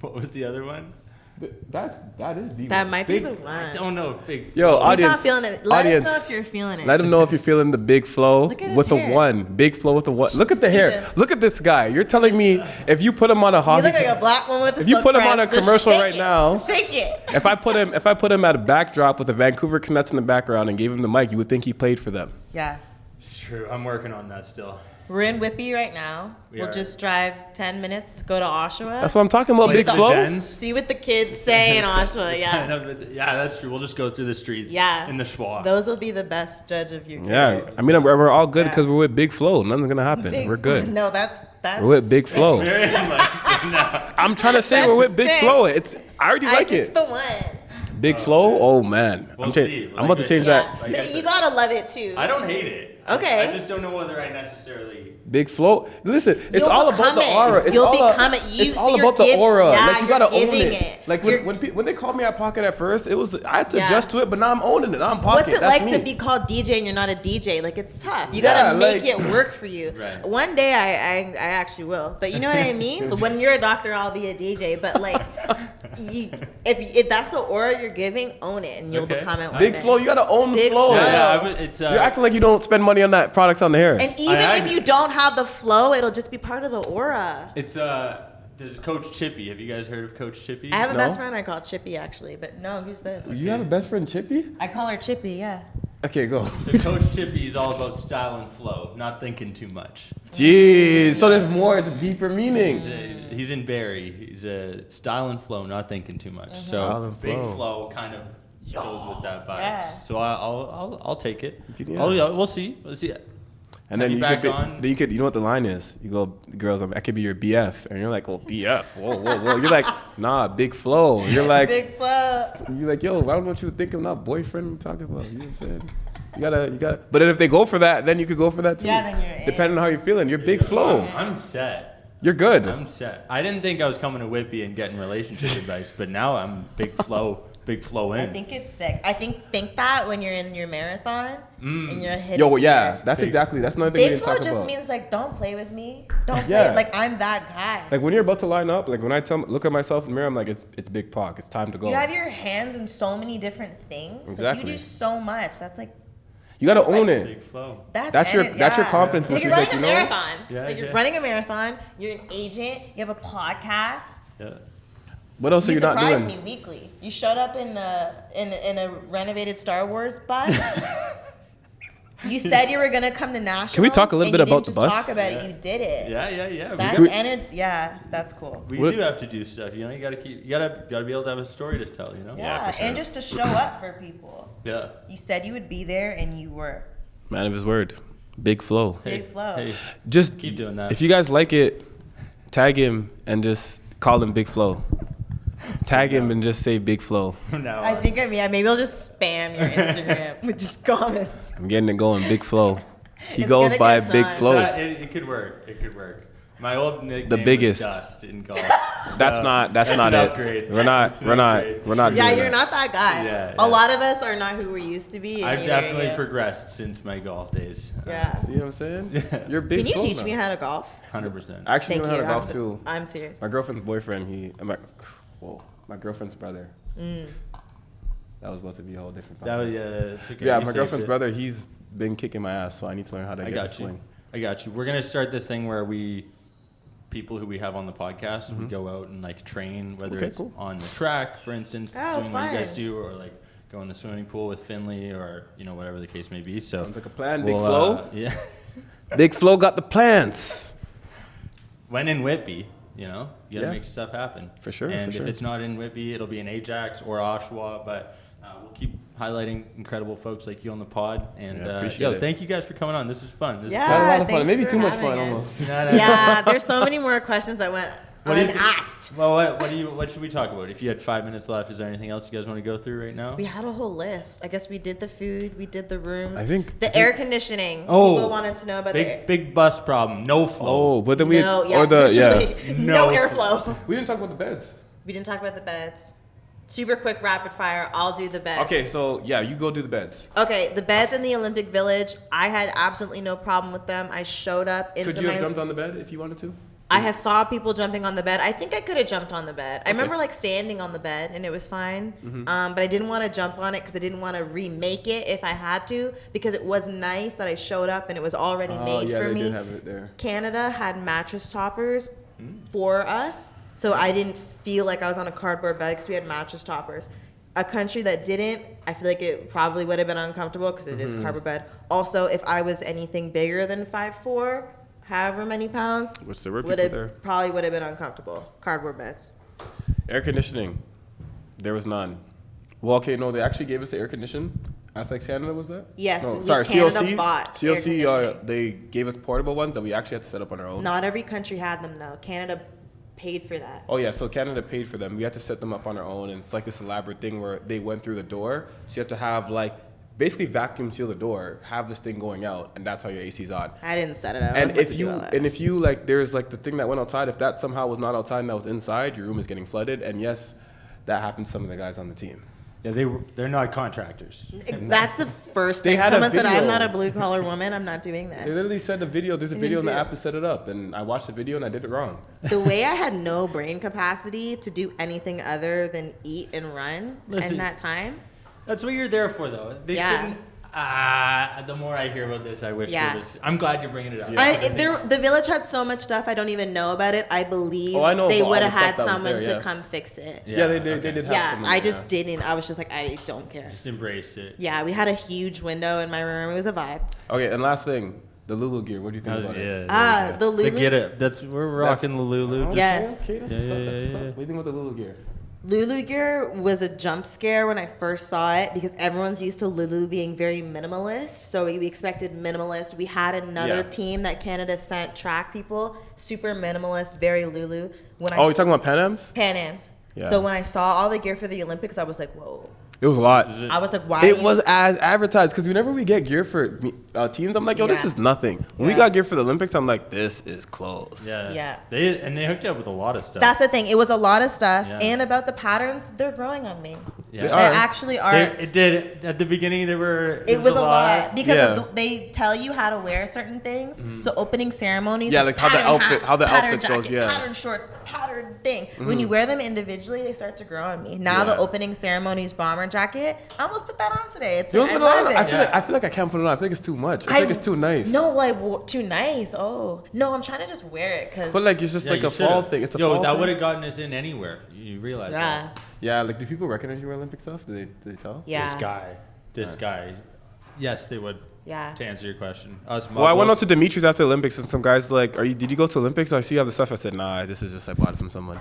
What was the other one? That is deep. That might be Big the one. I don't know. Big. Yo, Flow. He's audience. not feeling it. Let audience, us know if you're feeling it. Let him know if you're feeling the Big Flow Look at his with the hair. one. Big Flow with the one. Look at the do hair. this. Look at this guy. You're telling me if you put him on a You hockey. look like a black woman with a If you put him on a suppressed. Just commercial shake right it. now- Shake it. If I put him at a backdrop with the Vancouver Canucks in the background and gave him the mic, you would think he played for them. Yeah. It's true. I'm working on that still. We're in Whippy right now. We We'll are. just drive 10 minutes, go to Oshawa. That's what I'm talking about. See Big the Flow. Gens? See what the kids say in Oshawa. Yeah. Yeah, that's true. We'll just go through the streets. Yeah. In the schwa. Those will be the best judge of your Yeah, career. I mean we're all good Yeah. because we're with Big Flow. Nothing's gonna happen. Big- We're good. No, that's. We're with Big Flow. Mariam likes it now. I'm trying to say we're with Big Sick. Flow. I already like It's it. the one. Big Flow. Oh man, We'll I'm see. I'm about to Like I change said. that. Like I But said. you gotta love it too. I don't hate it. Okay. I just don't know whether I necessarily. Big Flow. Listen, it's You'll all about become the it. aura. It's You'll all become it. It's So all you're about the giving- aura. yeah, Like you gotta you're own giving it. it. Like You're- when they called me at Pocket at first, it was I had to Yeah. adjust to it, but now I'm owning it. I'm Pocket. What's it That's like me. to be called DJ and you're not a DJ? Like, it's tough. You Yeah, gotta make like- it work for you. Right. One day I actually will. But you know what I mean? When you're a doctor, I'll be a DJ. But like, if that's the aura you're giving, own it and you'll Okay. become it. one Big day. Flow. You gotta own the Big flow. Flow. Yeah, it's. You're acting like you don't spend money on that products on the hair. And even I- if you don't have the flow, it'll just be part of the aura. It's There's Coach Chippy. Have you guys heard of Coach Chippy? I have a No? best friend I call Chippy actually, but no, who's this? You have a best friend, Chippy? I call her Chippy, yeah. Okay, go. So Coach Chippy is all about style and flow, not thinking too much. Jeez. So there's more. It's a deeper meaning. He's in Barry. He's a style and flow, not thinking too much. Style So and big flow. flow kind of goes with that vibe. Yeah. So I'll take it. Yeah. We'll see. And then you you back could, on. then you know what the line is. You go, girls, I could be your BF, and you're like, well, BF, whoa. You're like, nah, big flow. You're like, Big flow. you're like, yo, I don't know what you were thinking about boyfriend you talking about. You know what I'm saying? You gotta. But then if they go for that, then you could go for that too. Yeah, then you're in. Depending on how you're feeling, you're big flow. I'm set. You're good. I'm set. I didn't think I was coming to Whippy and getting relationship advice, but now I'm big flow in. I think it's sick. I think that when you're in your marathon and you're hitting. Yo, yeah, that's another thing we Big didn't flow talk just about. means like, don't play with me. Don't Yeah. play. Like, I'm that guy. Like when you're about to line up, like when I look at myself in the mirror, I'm like, it's Big Pac. It's time to go. You have your hands in so many different things. Like, Exactly. you do so much. That's like, You gotta It's own like- it. Big flow. That's your confidence Like booster, you're running like, a you know? marathon. Yeah, Like you're yeah. running a marathon. You're an agent. You have a podcast. Yeah. What else are You you not surprised doing? me weekly. You showed up in a renovated Star Wars bus. You said you were gonna come to nationals. Can we talk a little and bit you about didn't the just bus? Talk about it. You did it. Yeah. That's that's cool. We What- do have to do stuff. You know, you gotta be able to have a story to tell. You know. Yeah, for sure. and just to show up for people. Yeah. You said you would be there, and you were. Man of his word. Big flow. Big flow. Hey, Just keep doing that. If you guys like it, tag him and just call him Big Flow. Tag him and just say Big Flow. now I think maybe I'll just spam your Instagram with just comments. I'm getting it going, Big Flow. He It's goes gonna by get Big done. Flow. It could work. My old nickname biggest. was Dust in golf. That's So, not an it. Upgrade. We're not It's an upgrade. yeah, Yeah, doing you're that. not that guy. Yeah, A yeah. lot of us are not who we used to be. and I've neither are definitely you. progressed since my golf days. Yeah. See what I'm saying? Yeah. You're Big Can you Flow teach now. me how to golf? 100%. I actually Thank know how you. to golf too. I'm serious. My girlfriend's boyfriend, my girlfriend's brother. That was about to be a whole different That was, podcast. it's okay. Yeah, You my saved girlfriend's it. brother, he's been kicking my ass, so I need to learn how to I get got the you. swing. I got you. We're gonna start this thing where people who we have on the podcast, we go out and like train, whether Okay, it's cool. on the track, for instance, Oh, doing what you guys fun. do, or like go in the swimming pool with Finley, or whatever the case may be. So Sounds like a plan, Big we'll, Flow. Yeah. Big Flow got the plans. When in Whitby, you gotta Yeah. make stuff happen. For sure, And for sure. if it's not in Whitby, it'll be in Ajax or Oshawa. But we'll keep highlighting incredible folks like you on the pod. And Yeah, appreciate it. thank you guys for coming on. This was fun. This Yeah. Had a lot of fun. thanks Maybe for too much having fun us. almost. Yeah, there's so many more questions that went What do you unasked. Well, what should we talk about? If you had 5 minutes left, is there anything else you guys want to go through right now? We had a whole list. I guess we did the food, we did the rooms. I air conditioning. Oh, People wanted to know about the air. big bus problem. No flow. Oh, but then we literally, no No. airflow. We didn't talk about the beds. We didn't talk about the beds. Super quick, rapid fire. I'll do the beds. Okay, so yeah, you go do the beds. Okay, the beds in the Olympic Village. I had absolutely no problem with them. I showed up into Could you my. have jumped on the bed if you wanted to? I saw people jumping on the bed. I think I could have jumped on the bed. I remember like standing on the bed and it was fine. But I didn't want to jump on it because I didn't want to remake it if I had to, because it was nice that I showed up and it was already made yeah, for they me. did have it there. Canada had mattress toppers for us, so I didn't feel like I was on a cardboard bed because we had mattress toppers. A country that didn't, I feel like it probably would have been uncomfortable because it is a cardboard bed. Also, if I was anything bigger than 5'4", however many pounds, Which there were people there. probably would have been uncomfortable. Cardboard beds. Air conditioning, there was none. Well, okay, no, they actually gave us the air condition. Athletics Canada was that? Yes, No, Canada COC. bought air COC, conditioning. they gave us portable ones that we actually had to set up on our own. Not every country had them though. Canada paid for that. Oh yeah, so Canada paid for them. We had to set them up on our own, and it's like this elaborate thing where they went through the door. So you have to have like basically vacuum seal the door, have this thing going out, and that's how your AC's on. I didn't set it up. I was And about if to do you all that. and if you like, there's like the thing that went outside. If that somehow was not outside and that was inside, your room is getting flooded. And yes, that happens to some of the guys on the team. Yeah, they're not contractors. That's the first They thing. had a Someone said, I'm video. not a blue collar woman. I'm not doing that. They literally said the video. There's a video in the do. app to set it up, and I watched the video and I did it wrong. The way I had no brain capacity to do anything other than eat and run Listen. in that time. That's what you're there for, though. They Yeah. shouldn't. The more I hear about this, I wish Yeah. it was. I'm glad you're bringing it up. The village had so much stuff I don't even know about it. I believe I know they about all would the have had stuff that was someone there, to yeah. come fix it. Yeah, they did have Yeah, someone, I just didn't. I was just like, I don't care. Just embraced it. Yeah, we had a huge window in my room. It was a vibe. Okay, and last thing, the Lulu gear. What do you think about it? The Lulu. Get it. We're rocking the Lulu. I'm Yes. saying, okay, that's what's up, that's what's up. What do you think about the Lulu gear? Lulu gear was a jump scare when I first saw it because everyone's used to Lulu being very minimalist. So we expected minimalist. We had another team that Canada sent track people, super minimalist, very Lulu. You're talking about Pan Ams? Pan Ams. Yeah. So when I saw all the gear for the Olympics, I was like, whoa. It was a lot. I was like, why? It was as advertised because whenever we get gear for teams, I'm like, yo, this Yeah. is nothing. When we got gear for the Olympics, I'm like, this is close. Yeah. They hooked you up with a lot of stuff. That's the thing. It was a lot of stuff. Yeah. And about the patterns, they're growing on me. Yeah. They They are. actually are. It did at the beginning. There were. It was a lot because Yeah. they tell you how to wear certain things. So opening ceremonies, Yeah, is like how the pattern outfit- hat, how the pattern outfit goes, jacket, yeah. pattern shorts, pattern thing. When you wear them individually, they start to grow on me. Now Yeah. the opening ceremonies bomber jacket, I almost put that on today. It's You I don't put it on? love it. I feel like I can't put it on. I think it's too much. I think it's too nice. No, like too nice. Oh no, I'm trying to just wear it because. But like it's just like you a fall should've. thing. It's a Yo, fall that thing. would have gotten us in anywhere. You realize Yeah, that? Yeah, like do people recognize you wear Olympic stuff? Do they tell? yeah, This guy. Yes, they would. yeah. To answer your question, us. Well, I went muggles- out to Dimitri's after Olympics and some guys like, did you go to Olympics? I see you have the stuff. I said, nah, this is just I bought it from someone.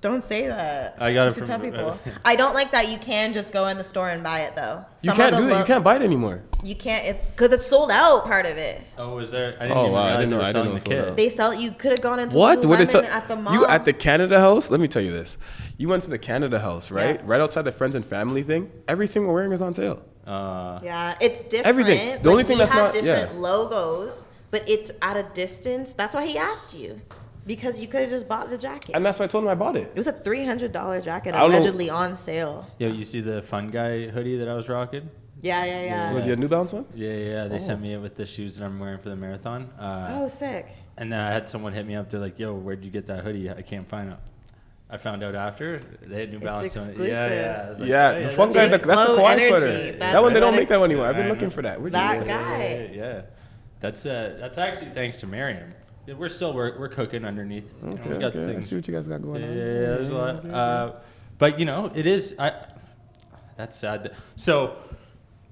Don't say that. I got it to from- tell people. I don't like that you can just go in the store and buy it though. You Some can't of the do that. You can't buy it anymore. You can't. It's because it's sold out. Part of it. Oh, is there? I didn't Oh, even wow, I realize didn't they know- were I didn't selling know the it sold kit. out. They sell. You could have gone into What? What is Lululemon at the mall. you at the Canada House? Let me tell you this. You went to the Canada House, right? Yeah. Right outside the friends and family thing. Everything we're wearing is on sale. Yeah, it's different. Everything. The only thing we that's have not- different yeah. logos, but it's at a distance. That's why he asked you, because you could have just bought the jacket. And that's why I told him I bought it. It was a $300 jacket, I don't know- allegedly on sale. Yo, you see the fun guy hoodie that I was rocking? Yeah. Was it a New Balance one? Yeah. They sent me it with the shoes that I'm wearing for the marathon. Oh, sick. And then I had someone hit me up. They're like, "Yo, where'd you get that hoodie? I can't find it." I found out after they had New Balance on it. exclusive. Yeah. I was like, Yeah, "Oh, the fun guy. Big That's the flow Kawhi energy. sweater. That's That one they don't what make that one anymore. I've I been know. looking for that. Where'd That you get it? guy. Yeah. That's actually thanks to Mariam. We're cooking underneath. You know, we got Okay. I things. see what you guys got going Yeah, on. there's a lot. But you know, it is. That's sad. So,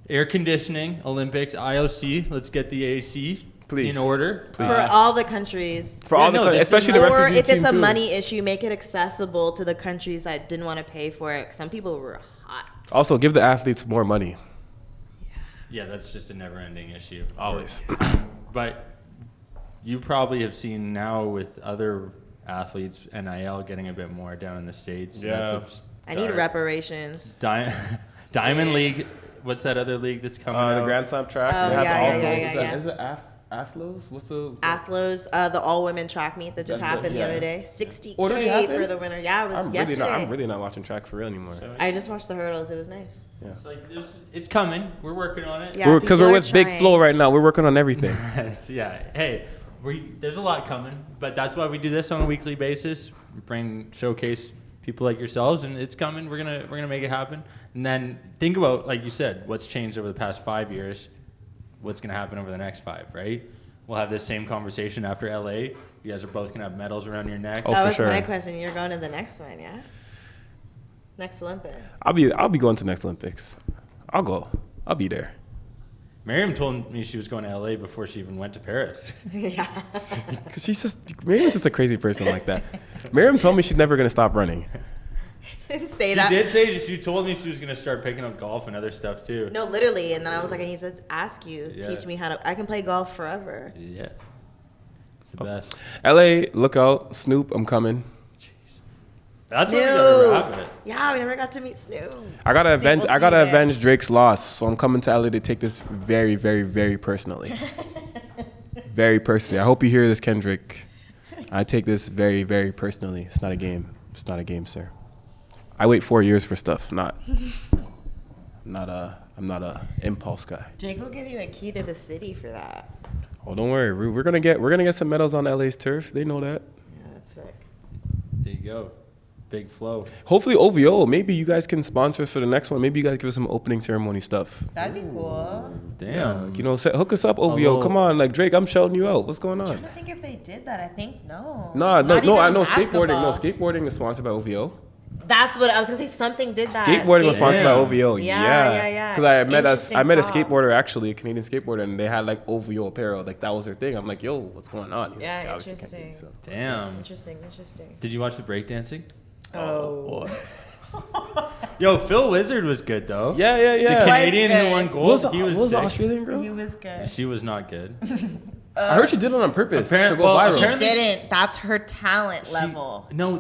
air conditioning, Olympics, IOC. Let's get the AC Please. in order. Please. For all the countries. For all the no, countries, this is especially the Or refugee if it's team a too. money issue, make it accessible to the countries that didn't want to pay for it. Some people were hot. Also, give the athletes more money. Yeah, that's just a never-ending issue. Always. But you probably have seen now with other athletes, NIL getting a bit more down in the States. Yeah. That's I need reparations. Diamond League. What's that other league that's coming The out? Grand Slam track. Oh, they have yeah, all yeah, those- yeah, is yeah. Is it Athlos? What's the Athlos, the all-women track meet that just That's happened it, the other yeah. day. 60K Oh, did it happen? for the winner. Yeah, it was yesterday. I'm really not watching track for real anymore. I just watched the hurdles. It was nice. It's like it's coming. We're working on it. Yeah, Because people we're are with Big trying. Flo right now. We're working on everything. Yeah. Hey, there's a lot coming, but that's why we do this on a weekly basis. Showcase people like yourselves, and it's coming. We're gonna make it happen. And then think about, like you said, what's changed over the past 5 years. What's gonna happen over the next 5, right? We'll have this same conversation after LA. You guys are both gonna have medals around your necks. Oh, that for was sure. my question. You're going to the next one, yeah? Next Olympics. I'll be going to next Olympics. I'll go. I'll be there. Mariam told me she was going to LA before she even went to Paris. Yeah. Cause Miriam's just a crazy person like that. Miriam told me she's never gonna stop running. Didn't say She that. did say she told me she was gonna start picking up golf and other stuff too. No, literally. And then I was like, I need to ask you, Yeah. teach me how to. I can play golf forever. Yeah, it's the best. LA, look out. Snoop, I'm coming. That's where we gotta Snoop. wrap it. Yeah, we never got to meet Snoop. I gotta See, we'll see you there. avenge Drake's loss. So I'm coming to LA to take this very, very, very personally. Very personally. I hope you hear this, Kendrick. I take this very, very personally. It's not a game. It's not a game, sir. I wait 4 years for stuff. I'm not a impulse guy. Jake will give you a key to the city for that. Oh, don't worry. We're gonna get some medals on LA's turf. They know that. Yeah, that's sick. There you go. Big flow. Hopefully OVO. Maybe you guys can sponsor us for the next one. Maybe you guys give us some opening ceremony stuff. That'd be cool. Damn. You know, hook us up, OVO. Although- Come on, like Drake, I'm shouting you out. What's going I on? think if they did that, I think no. No, Not I even know skateboarding. No, basketball. skateboarding is sponsored by OVO. That's what I was gonna say. Something did that. Skateboarding was sponsored by Damn. OVO. Yeah. Because I met Interesting I met a call. skateboarder, actually, a Canadian skateboarder, and they had like OVO apparel. Like that was their thing. I'm like, yo, what's going on? He's Yeah, like, obviously can't be, interesting. so. Damn. Interesting. Did you watch the breakdancing? Oh. Yo, Phil Wizard was good though. Yeah. The Canadian Was who good. won gold. What was he was the sick. Australian girl? He was good. She was not good. I heard she did it on purpose to Apparent- go well, viral. She apparently- didn't. That's her talent She- level. No,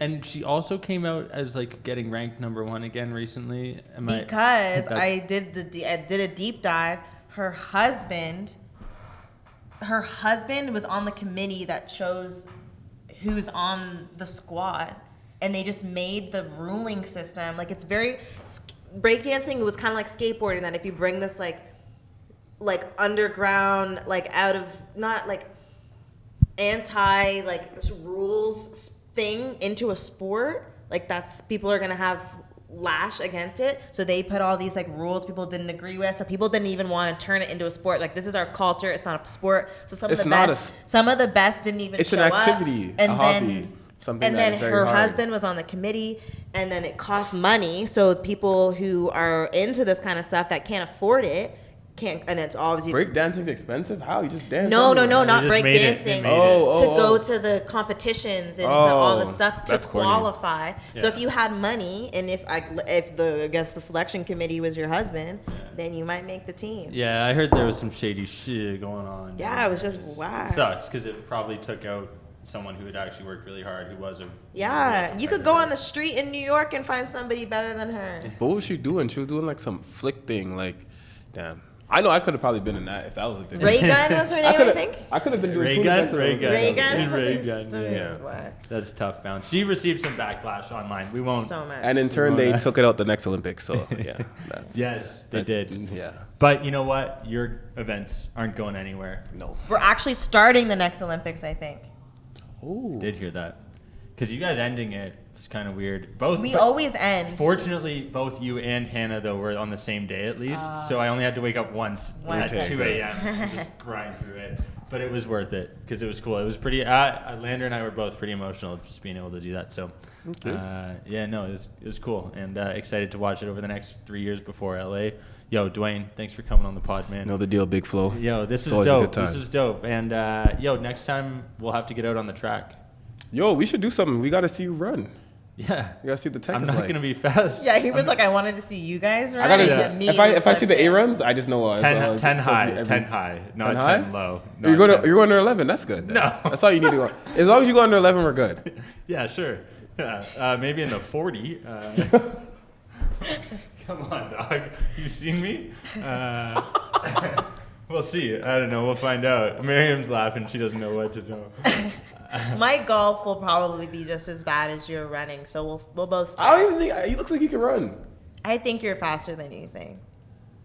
and she also came out as like getting ranked #1 again recently. Because that's- I did a deep dive. Her husband was on the committee that chose who's on the squad, and they just made the ruling system like it's very breakdancing was kind of like skateboarding, that if you bring this like underground, like out of not like anti like rules thing into a sport, like that's people are gonna have lash against it. So they put all these like rules people didn't agree with. So people didn't even want to turn it into a sport. Like this is our culture. It's not a sport. So some of the best didn't even It's show an up. activity, a hobby. Something And that then is very her hard. husband was on the committee, and then it costs money. So people who are into this kind of stuff that can't afford it can't, and it's obviously Break dancing's expensive? How? You just dance? no, everywhere. not just break made it. dancing. They made it. To go to the competitions and to all the stuff to that's corny. qualify. So Yeah. if you had money, and if the selection committee was your husband, then you might make the team. Yeah, I heard there was some shady shit going on. Yeah, it was just whack. It sucks because it probably took out someone who had actually worked really hard, who was a Yeah, you could go on the street in New York and find somebody better than her. What was she doing? She was doing like some flick thing. Like, damn. I know I could have probably been in that if that was a thing. Ray Gun was her name, I think. I could have been doing Ray two Gun? events in a Ray row. Gun. Ray Gun. Ray something- Gun, yeah. what? That's a tough bounce. She received some backlash online. We won't. So much. And in turn, they took it out the next Olympics. So yeah, Yes, they did. Yeah, But you know what? Your events aren't going anywhere. no. We're actually starting the next Olympics, I think. Ooh. Did hear that? Because you guys ending it is kind of weird. Both. We but always end. Fortunately, both you and Hannah though were on the same day at least, so I only had to wake up once at Okay. 2 a.m. and just grind through it. But it was worth it because it was cool. It was pretty. Lander and I were both pretty emotional just being able to do that. So, yeah, no, it was cool, and excited to watch it over the next 3 years before LA. Yo, Dwayne, thanks for coming on the pod, man. Know the deal, Big Flo. Yo, this It's is always a dope. good time. This is dope. And yo, next time we'll have to get out on the track. Yo, we should do something. We got to see you run. Yeah. We got to see what the tech I'm is not like. gonna be fast. Yeah, he was like, I wanted to see you guys run. I gotta. And If I see the A runs, I just know. 10 high, 10 high, not 10 high? low. You're not going 10. you're going to 11. That's good. Then. No. That's all you need to go. As long as you go under 11, we're good. Yeah, sure. Yeah, maybe in the 40. Come on, dog. You seen me? We'll see. I don't know. We'll find out. Miriam's laughing. She doesn't know what to do. My golf will probably be just as bad as your running, so we'll both. I don't even think he looks like he can run. I think you're faster than you think.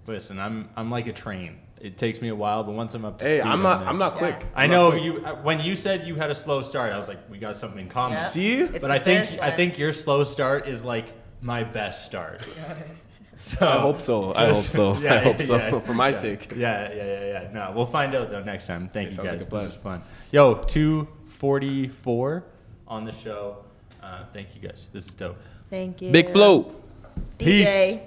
Listen, I'm like a train. It takes me a while, but once I'm up to Hey, speed, I'm not quick. Yeah. I I'm know not quick. you. When you said you had a slow start, I was like, we got something in common. Yeah. See? It's But the I finish think line. your slow start is like my best start. So I hope so. I hope so. Yeah, I hope so. yeah, For my yeah. sake. Yeah. No, we'll find out though next time. Thank you sounds like guys. a plan. This is fun. Yo, 2:44 on the show. Thank you guys. This is dope. Thank you. Big Flo. DJ. Peace.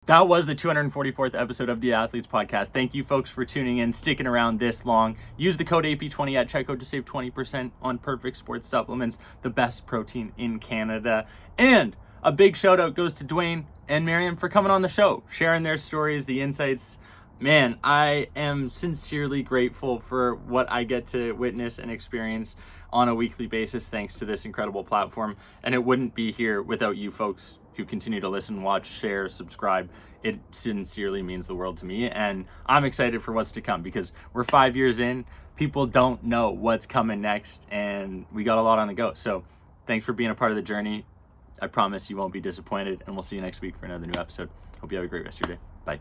That was the 244th episode of the Athletes Podcast. Thank you folks for tuning in, sticking around this long. Use the code AP20 at checkout to save 20% on Perfect Sports Supplements, the best protein in Canada. And a big shout out goes to Dwayne and Mariam for coming on the show, sharing their stories, the insights. Man, I am sincerely grateful for what I get to witness and experience on a weekly basis thanks to this incredible platform. And it wouldn't be here without you folks who continue to listen, watch, share, subscribe. It sincerely means the world to me. And I'm excited for what's to come because we're 5 years in. People don't know what's coming next, and we got a lot on the go. So thanks for being a part of the journey. I promise you won't be disappointed, and we'll see you next week for another new episode. Hope you have a great rest of your day. Bye.